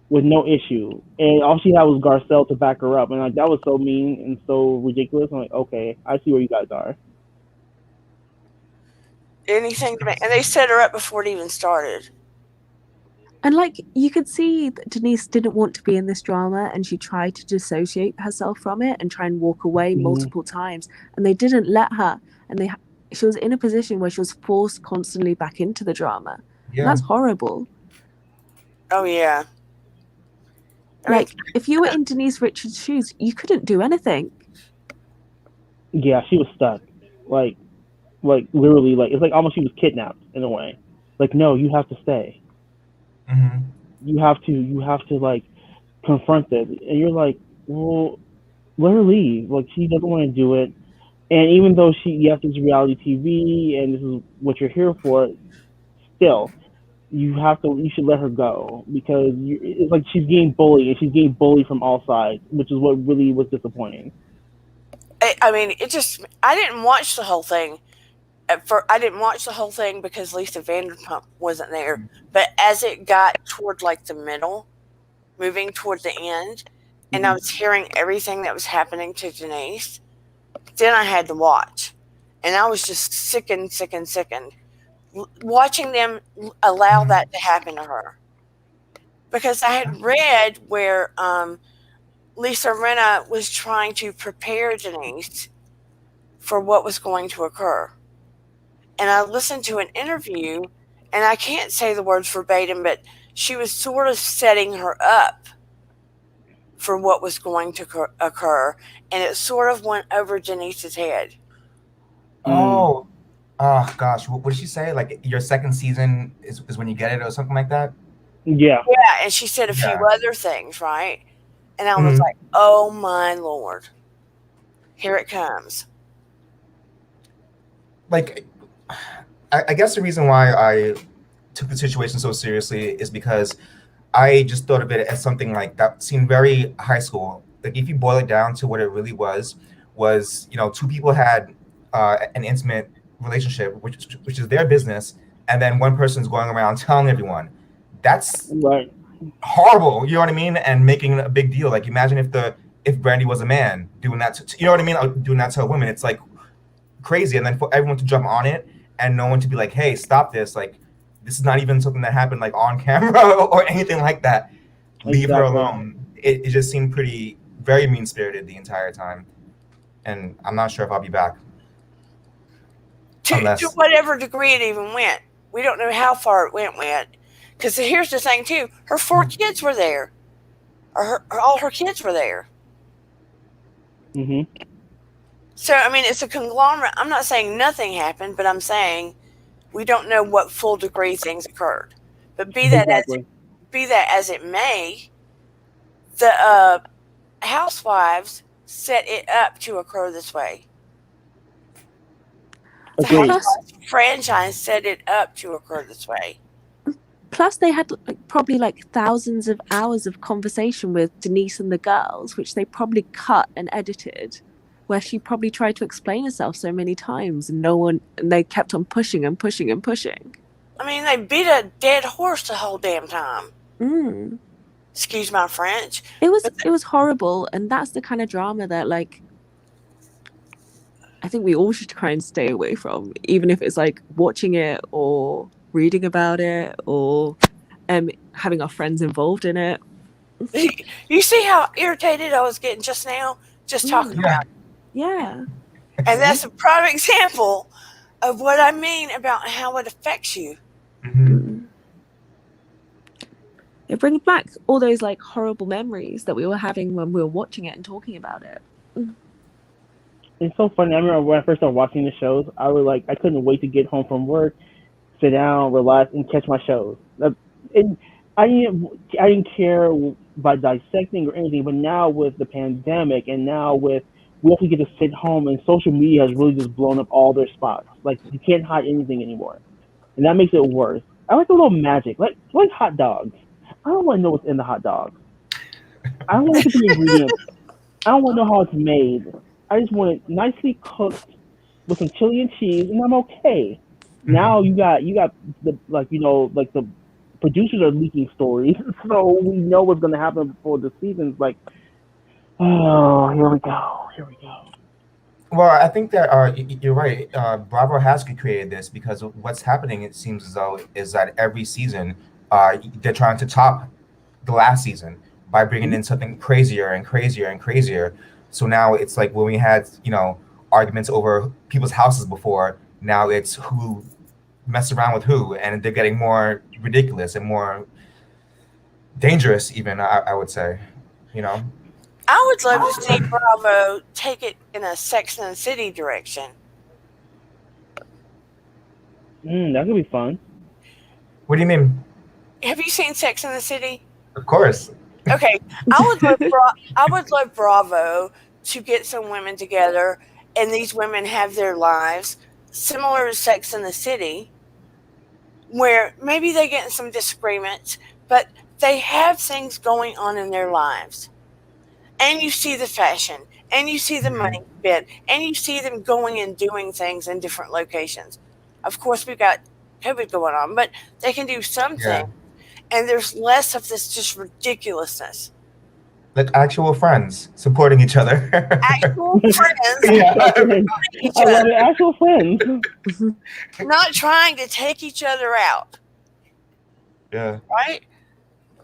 with no issue, and all she had was Garcelle to back her up, and like that was so mean and so ridiculous. I'm like, okay, I see where you guys are. Anything to make, and they set her up before it even started. And like you could see that Denise didn't want to be in this drama, and she tried to dissociate herself from it and try and walk away multiple times, and they didn't let her. And she was in a position where she was forced constantly back into the drama. Yeah. And that's horrible. Oh yeah. Like if you were in Denise Richards' shoes, you couldn't do anything. Yeah, she was stuck. Like literally, like it's like almost she was kidnapped in a way. Like, no, you have to stay. Mm-hmm. You have to like confront it, and you're like, well, let her leave. Like she doesn't want to do it, and even though yes, it's reality TV, and this is what you're here for, still, you should let her go because it's like she's getting bullied, and she's getting bullied from all sides, which is what really was disappointing. I mean, I didn't watch the whole thing. I didn't watch the whole thing because Lisa Vanderpump wasn't there. But as it got toward like the middle, moving toward the end, and I was hearing everything that was happening to Denise, then I had to watch. And I was just sickened. Watching them allow that to happen to her. Because I had read where Lisa Rinna was trying to prepare Denise for what was going to occur. And I listened to an interview, and I can't say the words verbatim, but she was sort of setting her up for what was going to occur, and it sort of went over Denise's head. Oh gosh, what did she say? Like your second season is when you get it or something like that? Yeah. Yeah, and she said a few other things, right? And I was like, oh my Lord, here it comes. Like, I guess the reason why I took the situation so seriously is because I just thought of it as something like that seemed very high school. Like if you boil it down to what it really was two people had an intimate relationship, which is their business, and then one person's going around telling everyone. That's right. Horrible. You know what I mean? And making a big deal. Like imagine if Brandy was a man doing that. You know what I mean? Doing that to a woman. It's like crazy. And then for everyone to jump on it and no one to be like, hey, stop this. Like this is not even something that happened like on camera or anything like that. Leave her alone. It just seemed very mean-spirited the entire time. And I'm not sure if I'll be back. To whatever degree it even went. We don't know how far it went. Because here's the thing, too. Her 4 kids were there. all her kids were there. Mhm. So I mean, it's a conglomerate. I'm not saying nothing happened, but I'm saying we don't know what full degree things occurred. But Exactly. be that as it may, the Housewives set it up to occur this way. The Agreed. Plus, Housewives franchise set it up to occur this way. plus they had probably like thousands of hours of conversation with Denise and the girls, which they probably cut and edited, where she probably tried to explain herself so many times, and they kept on pushing and pushing and pushing. I mean, they beat a dead horse the whole damn time. Mm. Excuse my French. It was horrible, and that's the kind of drama that like I think we all should try and stay away from, even if it's like watching it or reading about it or having our friends involved in it. You see how irritated I was getting just now, just talking Mm. about it. Yeah. And that's a prime example of what I mean about how it affects you. Mm. It brings back all those like horrible memories that we were having when we were watching it and talking about it. It's so funny. I remember when I first started watching the shows, I couldn't wait to get home from work, sit down, relax, and catch my shows. And I didn't care by dissecting or anything, but now with the pandemic and now with we actually get to sit home and social media has really just blown up all their spots. Like you can't hide anything anymore, and that makes it worse. I like a little magic, like hot dogs. I don't want to know what's in the hot dog. I don't want to look at the ingredients. I don't want to know how it's made. I just want it nicely cooked with some chili and cheese, and I'm okay. Now you got the like the producers are leaking stories, so we know what's gonna happen before the season's like. Oh, here we go. Well, I think that you're right. Bravo has created this because what's happening, it seems as though, is that every season they're trying to top the last season by bringing in something crazier and crazier and crazier. So now it's like when we had, arguments over people's houses before, now it's who messed around with who, and they're getting more ridiculous and more dangerous, even, I would say, you know? I would love to see Bravo take it in a Sex and the City direction. That could be fun. What do you mean? Have you seen Sex and the City? Of course. Okay, I would love Bravo to get some women together, and these women have their lives similar to Sex and the City, where maybe they get in some disagreements, but they have things going on in their lives. And you see the fashion, and you see the money spent, and you see them going and doing things in different locations. Of course, we've got COVID going on, but they can do something, Yeah. and there's less of this just ridiculousness. Like actual friends supporting each other. Actual friends Yeah. supporting each I love other, it. Actual friends. not trying to take each other out, Yeah. right?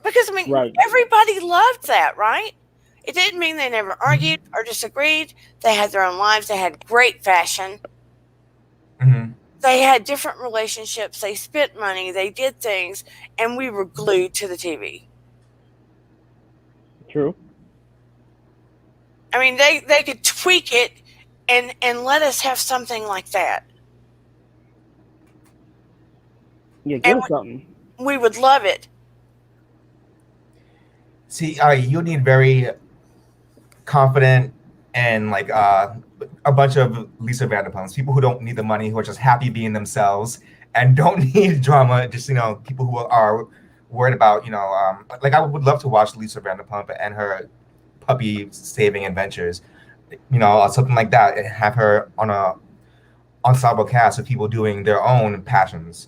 Because, I mean, Right. everybody loved that, right? It didn't mean they never argued or disagreed. They had their own lives. They had great fashion. hmm They had different relationships. They spent money. They did things, and we were glued to the TV. True. I mean, they could tweak it and let us have something like that. Yeah, give And us something. we would love it. See, you need very confident and like a bunch of Lisa Vanderpumps, people who don't need the money, who are just happy being themselves and don't need drama. Just people who are worried about like I would love to watch Lisa Vanderpump and her puppy saving adventures, something like that, and have her on a ensemble cast of people doing their own passions.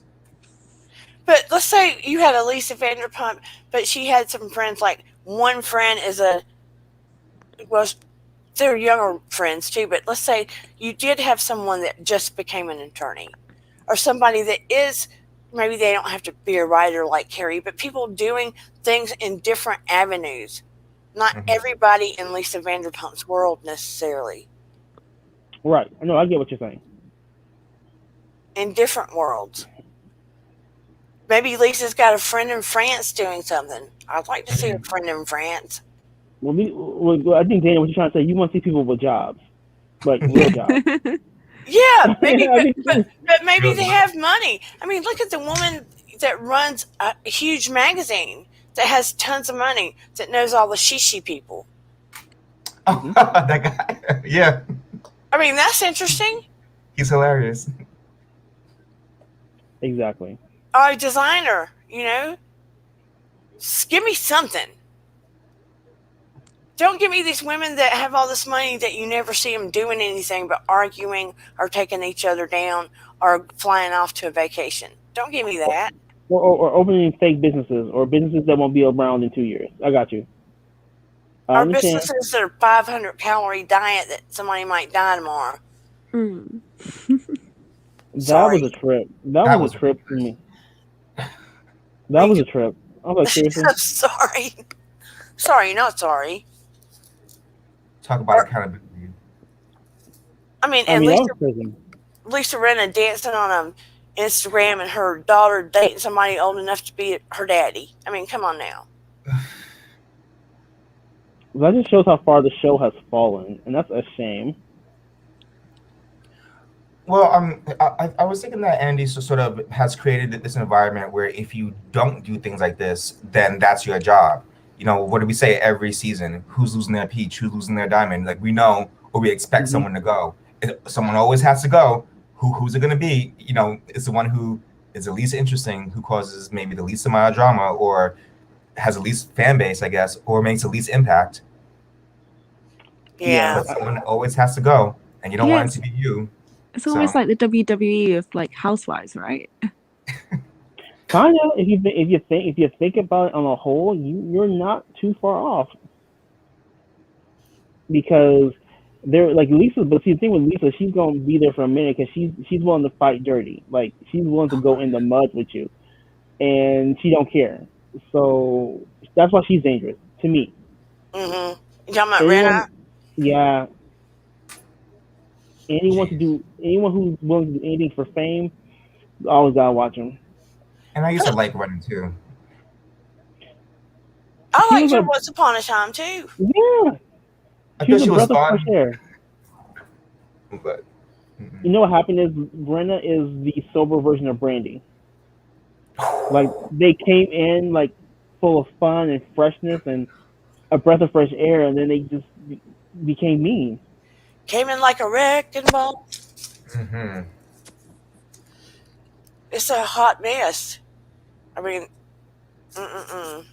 But let's say you had a Lisa Vanderpump, but she had some friends. Like one friend well, they're younger friends too. But let's say you did have someone that just became an attorney, or somebody that is, maybe they don't have to be a writer like Carrie, but people doing things in different avenues. Not everybody in Lisa Vanderpump's world necessarily. Right. I know. I get what you're saying. In different worlds. Maybe Lisa's got a friend in France doing something. I'd like to see a friend in France. I think Dana, what you're trying to say, you want to see people with jobs, like real jobs. Yeah, maybe, I think but maybe Real they job. have money. I mean, look at the woman that runs a huge magazine that has tons of money that knows all the shishi people. Oh, that guy. Yeah, I mean, that's interesting. he's hilarious. exactly. Or a designer, give me something. Don't give me these women that have all this money that you never see them doing anything but arguing or taking each other down or flying off to a vacation. Don't give me Or, that. or opening fake businesses or businesses that won't be around in 2 years. I got you. I Or understand. businesses that are 500-calorie diet that somebody might die tomorrow. Mm. That was Sorry. a trip. That That was a was trip for me. I That mean, was a trip. I was like, seriously? I'm sorry. Sorry, not sorry. talk about Or, accountability. I mean, I and mean, that Lisa, was crazy. Lisa Rinna dancing on Instagram and her daughter dating somebody old enough to be her daddy. I mean, come on now. That just shows how far the show has fallen, and that's a shame. Well, I was thinking that Andy sort of has created this environment where if you don't do things like this, then that's your job. What do we say every season? Who's losing their peach? Who's losing their diamond? Like we know, or we expect Hmm. someone to go. Someone always has to go. Who's it going to be? It's the one who is the least interesting, who causes maybe the least amount of drama, or has the least fan base, I guess, or makes the least impact. Yeah, Yeah. But someone always has to go, and you don't want it Yes, to be you. it's So almost like the WWE of like Housewives, right? kind of. If you think about it on a whole, you're not too far off because they're like Lisa. But see, the thing with Lisa, she's gonna be there for a minute because she's willing to fight dirty. Like she's willing to go in the mud with you, and she don't care. So that's why she's dangerous to me. Mm-hmm. You talking about Anyone, Rinna? yeah, jeez. anyone who's willing to do anything for fame, always gotta watch them. And I used to like running too. I She liked was her a once upon a time too. yeah, I she thought was a she was breath of fresh fun, air. but You know what happened is Brenna is the sober version of Brandy. Like they came in like full of fun and freshness and a breath of fresh air, and then they just became mean. Came in like a wrecking ball. mm-hmm. It's a hot mess. I mean, mm-mm-mm.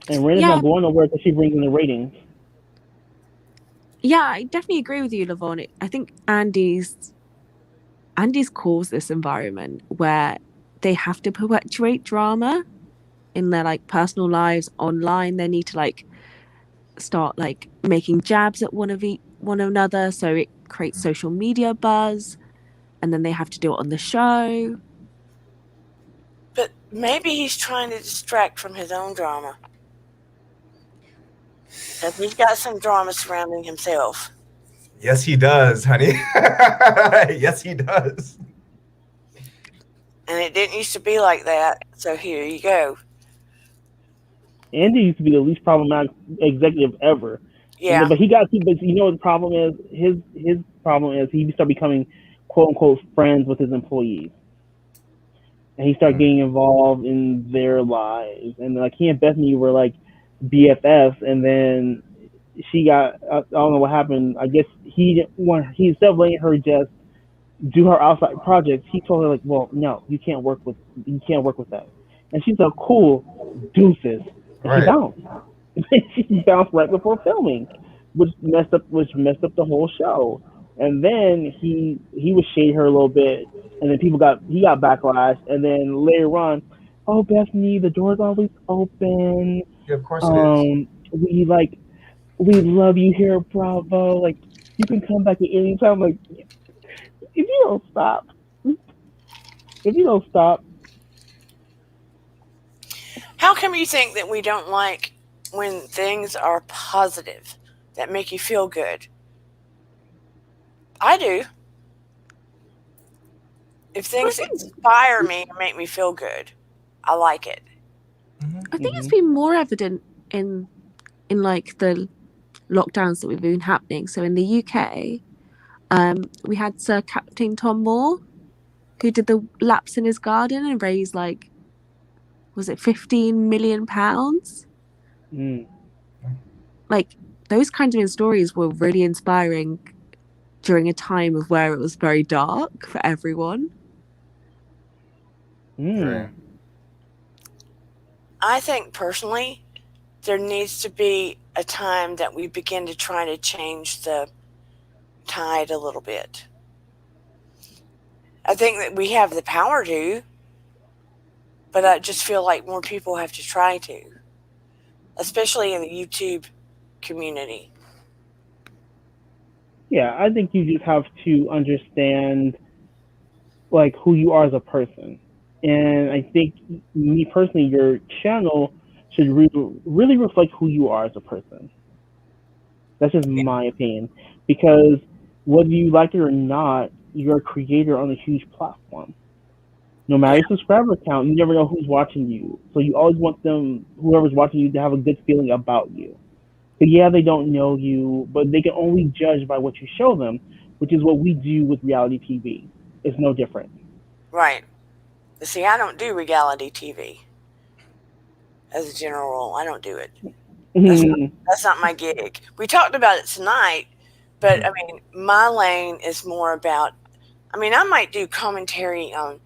And Brenna's Yeah, not going nowhere because she brings in the ratings. yeah, I definitely agree with you, Lavon. I think Andy's caused this environment where they have to perpetuate drama in their like personal lives online. They need to like start like making jabs at one another, so it creates social media buzz, and then they have to do it on the show. But maybe he's trying to distract from his own drama. Because he's got some drama surrounding himself. Yes, he does, honey. Yes, he does. And it didn't used to be like that. So here you go. Andy used to be the least problematic executive ever, and Yeah. but he got. But you know what the problem is? His problem is he started becoming quote unquote friends with his employees, and he started getting involved in their lives. And like he and Bethany were like BFFs, and then she got. I don't know what happened. I guess he instead of letting her just do her outside projects, he told her like, well, no, you can't work with that. And she's like, cool, deuces, and she Right. bounced. She bounced right before filming, which messed up the whole show. And then he was shading her a little bit, and then he got backlash. And then later on, oh Bethany, the door's always open. Yeah, of course it is. We love you here, Bravo. Like you can come back at any time. Like if you don't stop, if you don't stop, How come you think that we don't like when things are positive that make you feel good? I do. If I things think inspire me and make me feel good, I like it. Mm-hmm. I think it's been more evident in in like the lockdowns that we've been happening. So in the UK, we had Sir Captain Tom Moore, who did the laps in his garden and raised like, was it £15 million? Mm. Like those kinds of stories were really inspiring during a time of where it was very dark for everyone. Mm. Right. I think personally, there needs to be a time that we begin to try to change the tide a little bit. I think that we have the power to, but I just feel like more people have to try to, especially in the YouTube community. Yeah, I think you just have to understand like who you are as a person. And I think me personally, your channel should really reflect who you are as a person. That's just my opinion. Because whether you like it or not, you're a creator on a huge platform. No matter Yeah, your subscriber count, you never know who's watching you. So you always want them, whoever's watching you, to have a good feeling about you. So yeah, they don't know you, but they can only judge by what you show them, which is what we do with reality TV. It's no different. right. But see, I don't do reality TV as a general rule. I don't do it. That's not, Mhm. that's not my gig. We talked about it tonight, but I mean, my lane is more about. I mean, I might do commentary on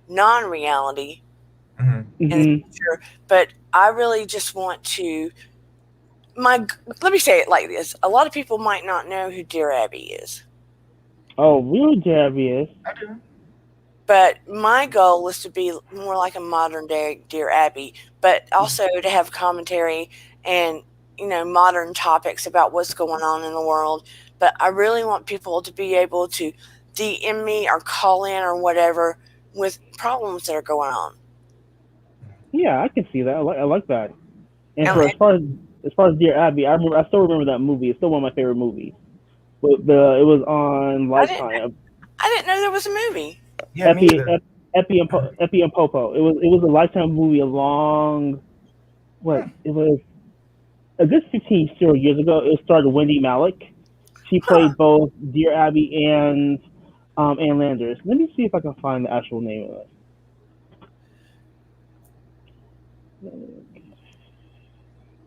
non-reality Mm-hmm. in the Mhm. future, but I really just want to. My Let me say it like this: a lot of people might not know who Dear Abby is, Oh, real Javius. I do. but my goal is to be more like a modern day Dear Abby, but also to have commentary and modern topics about what's going on in the world. But I really want people to be able to DM me or call in or whatever with problems that are going on. Yeah, I can see that. I like that. And And, for as far as Dear Abby, I still remember that movie. It's still one of my favorite movies. But it was on I didn't Lifetime. I didn't know there was a movie. Yeah, me either. Epi and Popo. It was a Lifetime movie along what it was a good 15 years ago. It starred Wendy Malick. She Huh. played both Dear Abby and Ann Landers. Let me see if I can find the actual name of it.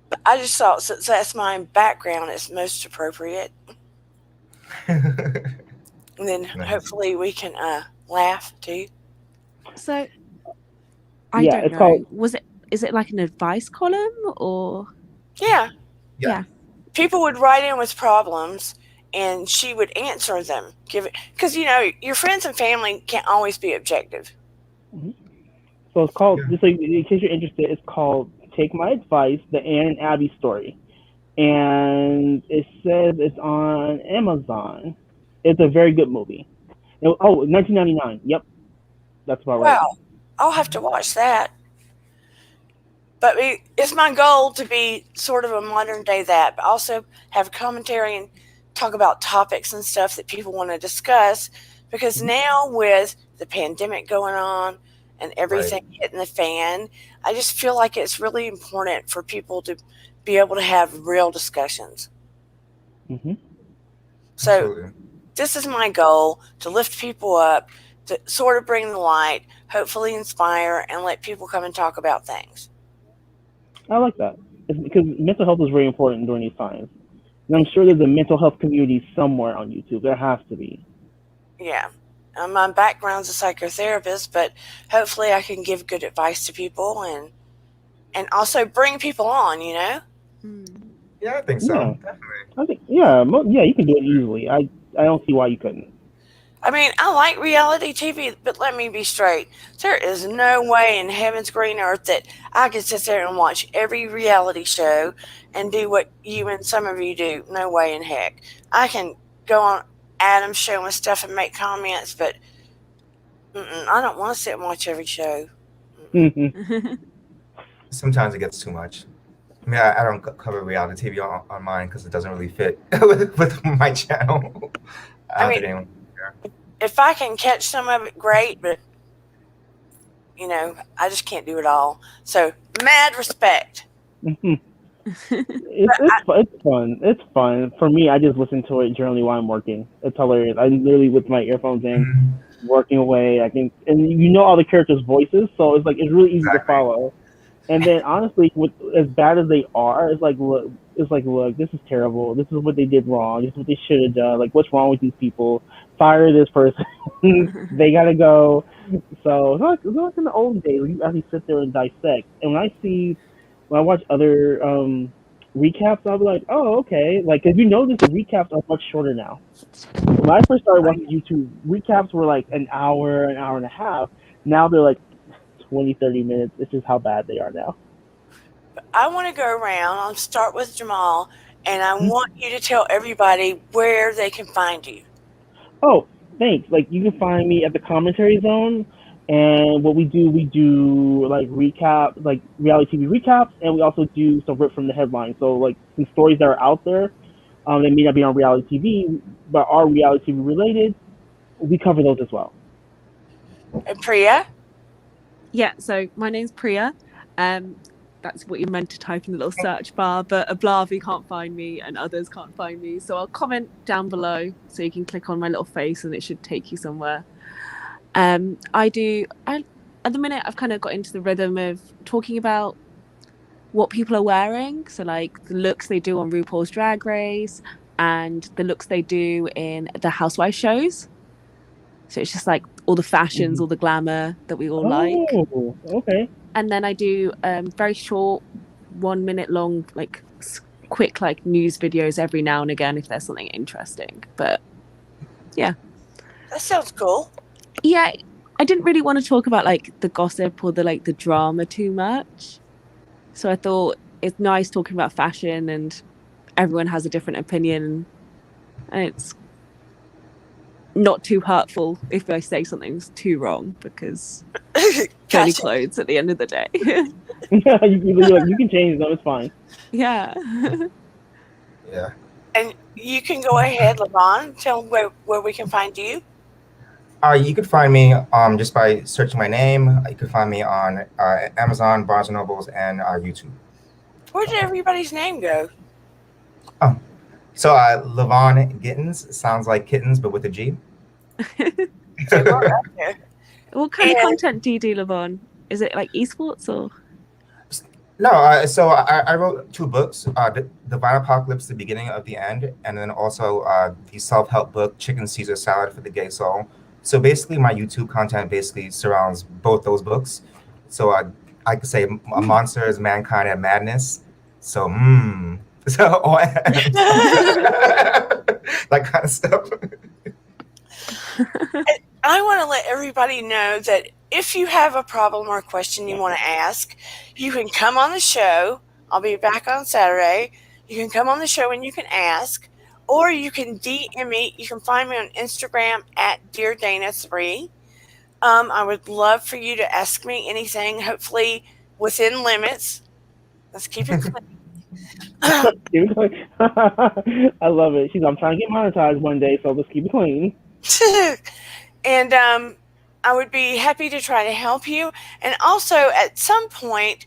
But I just thought since that's my background, it's most appropriate. And then Nice. hopefully we can laugh too. So I Yeah, don't it's know. called. Is it like an advice column or Yeah. Yeah. yeah. People would write in with problems and she would answer them. Give it because your friends and family can't always be objective. So it's called. Yeah. Just so in case you're interested, it's called "Take My Advice: The Ann and Abby Story," and it says it's on Amazon. It's a very good movie. 1999. Yep, that's about right. Wow. I'll have to watch that. But it's my goal to be sort of a modern day that, but also have commentary and talk about topics and stuff that people want to discuss. Because Mhm. now, with the pandemic going on and Right. everything hitting the fan, I just feel like it's really important for people to be able to have real discussions. Mhm. So, Absolutely. this is my goal to lift people up, to sort of bring the light, hopefully inspire, and let people come and talk about things. I like that. It's because mental health is very important during these times, and I'm sure there's a mental health community somewhere on YouTube. There has to be. Yeah. My background's a psychotherapist, but hopefully I can give good advice to people and also bring people on, Mm. Yeah, I think so. Yeah, Definitely. I think. Yeah, you can do it easily. I don't see why you couldn't. I mean, I like reality TV, but let me be straight. There is no way in heaven's green earth that I could sit there and watch every reality show and do what you and some of you do. No way in heck. I can go on Adam's show and stuff and make comments, but I don't want to sit and watch every show. Mm-mm. Sometimes it gets too much. I mean, I don't cover reality TV on mine because it doesn't really fit with my channel. I I don't mean, think anyone care. if I can catch some of it, great, but I just can't do it all. So, mad respect. It's fun. It's fun for me. I just listen to it generally while I'm working. It's hilarious. I'm literally with my earphones in, Mhm. working away. I can, and you know all the characters' voices, so it's like it's really easy to Exactly. follow. And then honestly, with as bad as they are, look, this is terrible. This is what they did wrong. This is what they should have done. Like, what's wrong with these people? Fire this person. They gotta go. So it's not like in the old days where you actually sit there and dissect. And when I watch other recaps, I'll be like, oh, okay. Like, cause you notice the recaps are much shorter now. When I first started watching YouTube, recaps were like an hour and a half. Now they're like 20, 30 minutes. It's just how bad they are now. I want to go around. I'll start with Jamal, and I want you to tell everybody where they can find you. Oh, thanks. Like you can find me at the commentary zone, and what we do like recap, like reality TV recaps, and we also do some rip from the headlines. So like some stories that are out there, they may not be on reality TV, but are reality TV related. We cover those as well. And Priya? Yeah, so my name's Priya. That's what you're meant to type in the little search bar, but Ablavi can't find me and others can't find me. So I'll comment down below so you can click on my little face and it should take you somewhere. At the minute I've kind of got into the rhythm of talking about what people are wearing. So like the looks they do on RuPaul's Drag Race and the looks they do in the Housewives shows. So it's just like all the fashions, Mm-hmm. all the glamour that we all like. Oh, okay. And then I do very short 1 minute long quick like news videos every now and again if there's something interesting. But yeah. That sounds cool. Yeah, I didn't really want to talk about like the gossip or the drama too much. So I thought it's nice talking about fashion and everyone has a different opinion and it's not too hurtful if I say something's too wrong because it's only Gotcha. clothes at the end of the day. You're like you can change them. It's fine. Yeah. Yeah. And you can go ahead, Levon, tell them where we can find you. You could find me just by searching my name. You could find me on Amazon, Barnes and Nobles, and YouTube. Where did everybody's name go? Oh, so Levon Gittens sounds like kittens, but with a G. They were up there. What kind of And content do you do, Levon? Is it like esports or? No, so I wrote two books, Divine Apocalypse, The Beginning of the End, and then also the self-help book, Chicken Caesar Salad for the Gay Soul. So basically my YouTube content basically surrounds both those books. So I could say a monster is mankind and madness. So, so that kind of stuff. I want to let everybody know that if you have a problem or a question you want to ask, you can come on the show. I'll be back on Saturday. You can come on the show and you can ask, or you can DM me. You can find me on Instagram at DearDana3. I would love for you to ask me anything, hopefully within limits. Let's keep it clean. I love it. I'm trying to get monetized one day, so let's keep it clean. And I would be happy to try to help you. And also, at some point,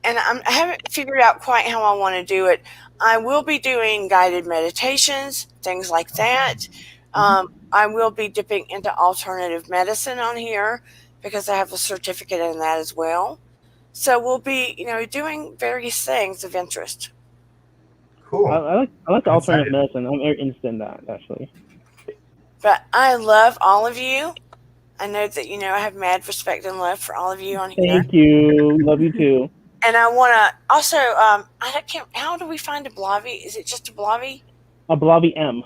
and I haven't figured out quite how I want to do it, I will be doing guided meditations, things like that. I will be dipping into alternative medicine on here because I have a certificate in that as well. So we'll be, doing various things of interest. Cool. I like the I'm alternative excited. medicine. I'm very interested in that actually. But I love all of you. I know that, I have mad respect and love for all of you on here. Thank you. Love you too. And I want to also, I can't, how do we find a Blavi? Is it just a Blavi? A Blobby M.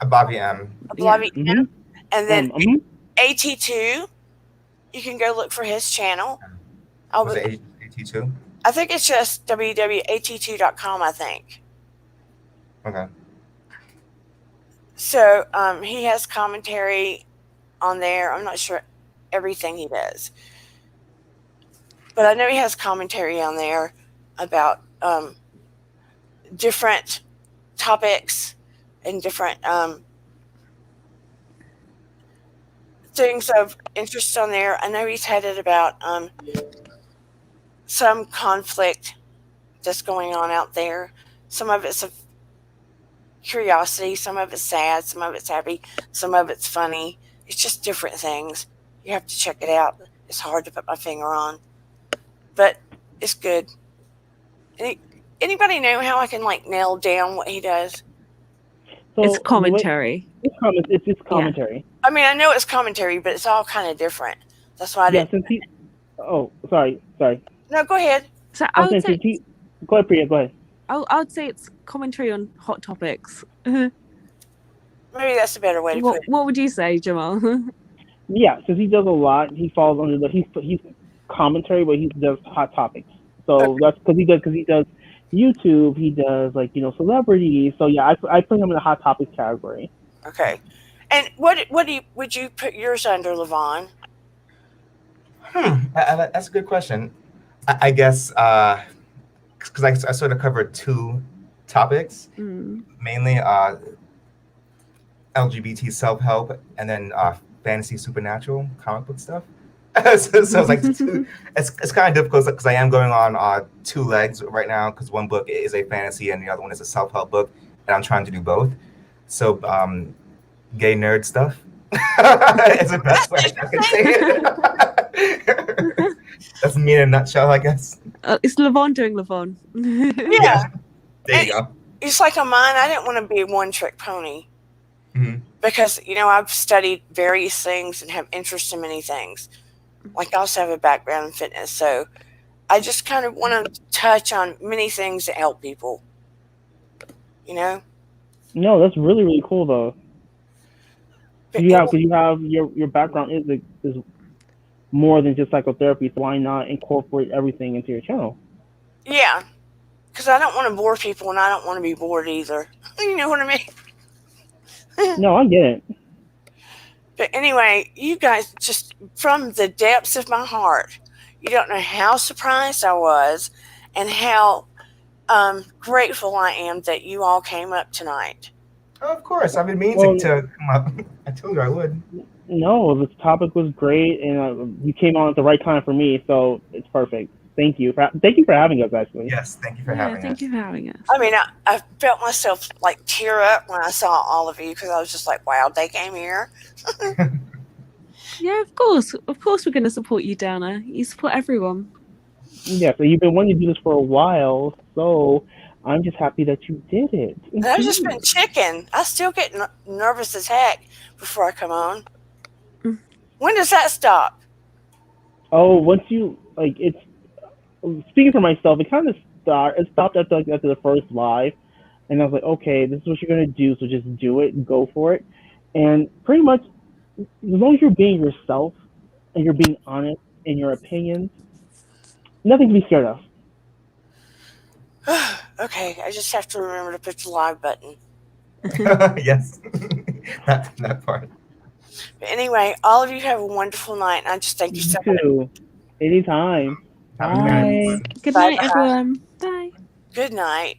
Bobby M. A Blavi Mm-hmm. M? And then Mm-hmm. AT2, you can go look for his channel. Was it AT2? I think it's just www.at2.com, I think. Okay. So he has commentary on there. I'm not sure everything he does. But I know he has commentary on there about different topics and different things of interest on there. I know he's headed about some conflict that's going on out there. Some of it's a curiosity, some of it's sad, some of it's happy, some of it's funny. It's just different things. You have to check it out. It's hard to put my finger on, but it's good. Any, anybody know how I can like nail down what he does? So It's commentary. It's just commentary. I mean, I know it's commentary, but it's all kind of different. That's why I didn't. Since he. Oh, sorry. No, go ahead. So I would say, go ahead, Priya. Go ahead. I would say it's commentary on hot topics. Maybe that's a better way to put it. What would you say, Jamal? Yeah, since he does a lot, he falls under the he's commentary, but he does hot topics. So that's because he does YouTube, he does like celebrities. So yeah, I put him in the hot topics category. Okay, and would you put yours under, Levon? That's a good question. I guess because I sort of covered two topics, mainly LGBT self-help and then fantasy supernatural comic book stuff. so it's like it's kind of difficult because I am going on two legs right now because one book is a fantasy and the other one is a self-help book, and I'm trying to do both. So gay nerd stuff is the best way I can say it. That's me in a nutshell, I guess. It's Levon doing Levon. Yeah. There you go. It's like on mine, I didn't want to be a one-trick pony. Because, I've studied various things and have interest in many things. Like I also have a background in fitness, so I just kind of want to touch on many things that help people. No, that's really, really cool though. You have your background is more than just psychotherapy, so why not incorporate everything into your channel? Yeah, because I don't want to bore people, and I don't want to be bored either. You know what I mean? No, I get it. But anyway, you guys, just from the depths of my heart, you don't know how surprised I was and how grateful I am that you all came up tonight. Oh, of course. I've been meaning to come up. I told you I would. No, this topic was great, and you came on at the right time for me, so it's perfect. Thank you for having us, actually. Yes, thank you for having us. Thank you for having us. I mean, I felt myself like tear up when I saw all of you because I was just like, wow, they came here. Yeah, of course we're going to support you, Dana. You support everyone. Yeah, so you've been wanting to do this for a while, so I'm just happy that you did it. And I've just been chicken. I still get nervous as heck before I come on. When does that stop? Oh, once you it's speaking for myself, it kind of stopped after the first live, and I was like, okay, this is what you're gonna do, so just do it and go for it. And pretty much, as long as you're being yourself and you're being honest in your opinions, nothing to be scared of. Okay, I just have to remember to push the live button. Yes, that part. But anyway, all of you have a wonderful night, and I just thank you so much. Anytime. Bye. Good night, everyone. Bye. Good night.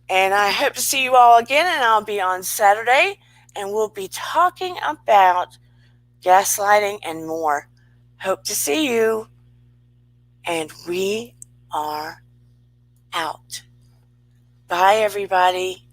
And I hope to see you all again, and I'll be on Saturday, and we'll be talking about gaslighting and more. Hope to see you. And we are out. Bye, everybody.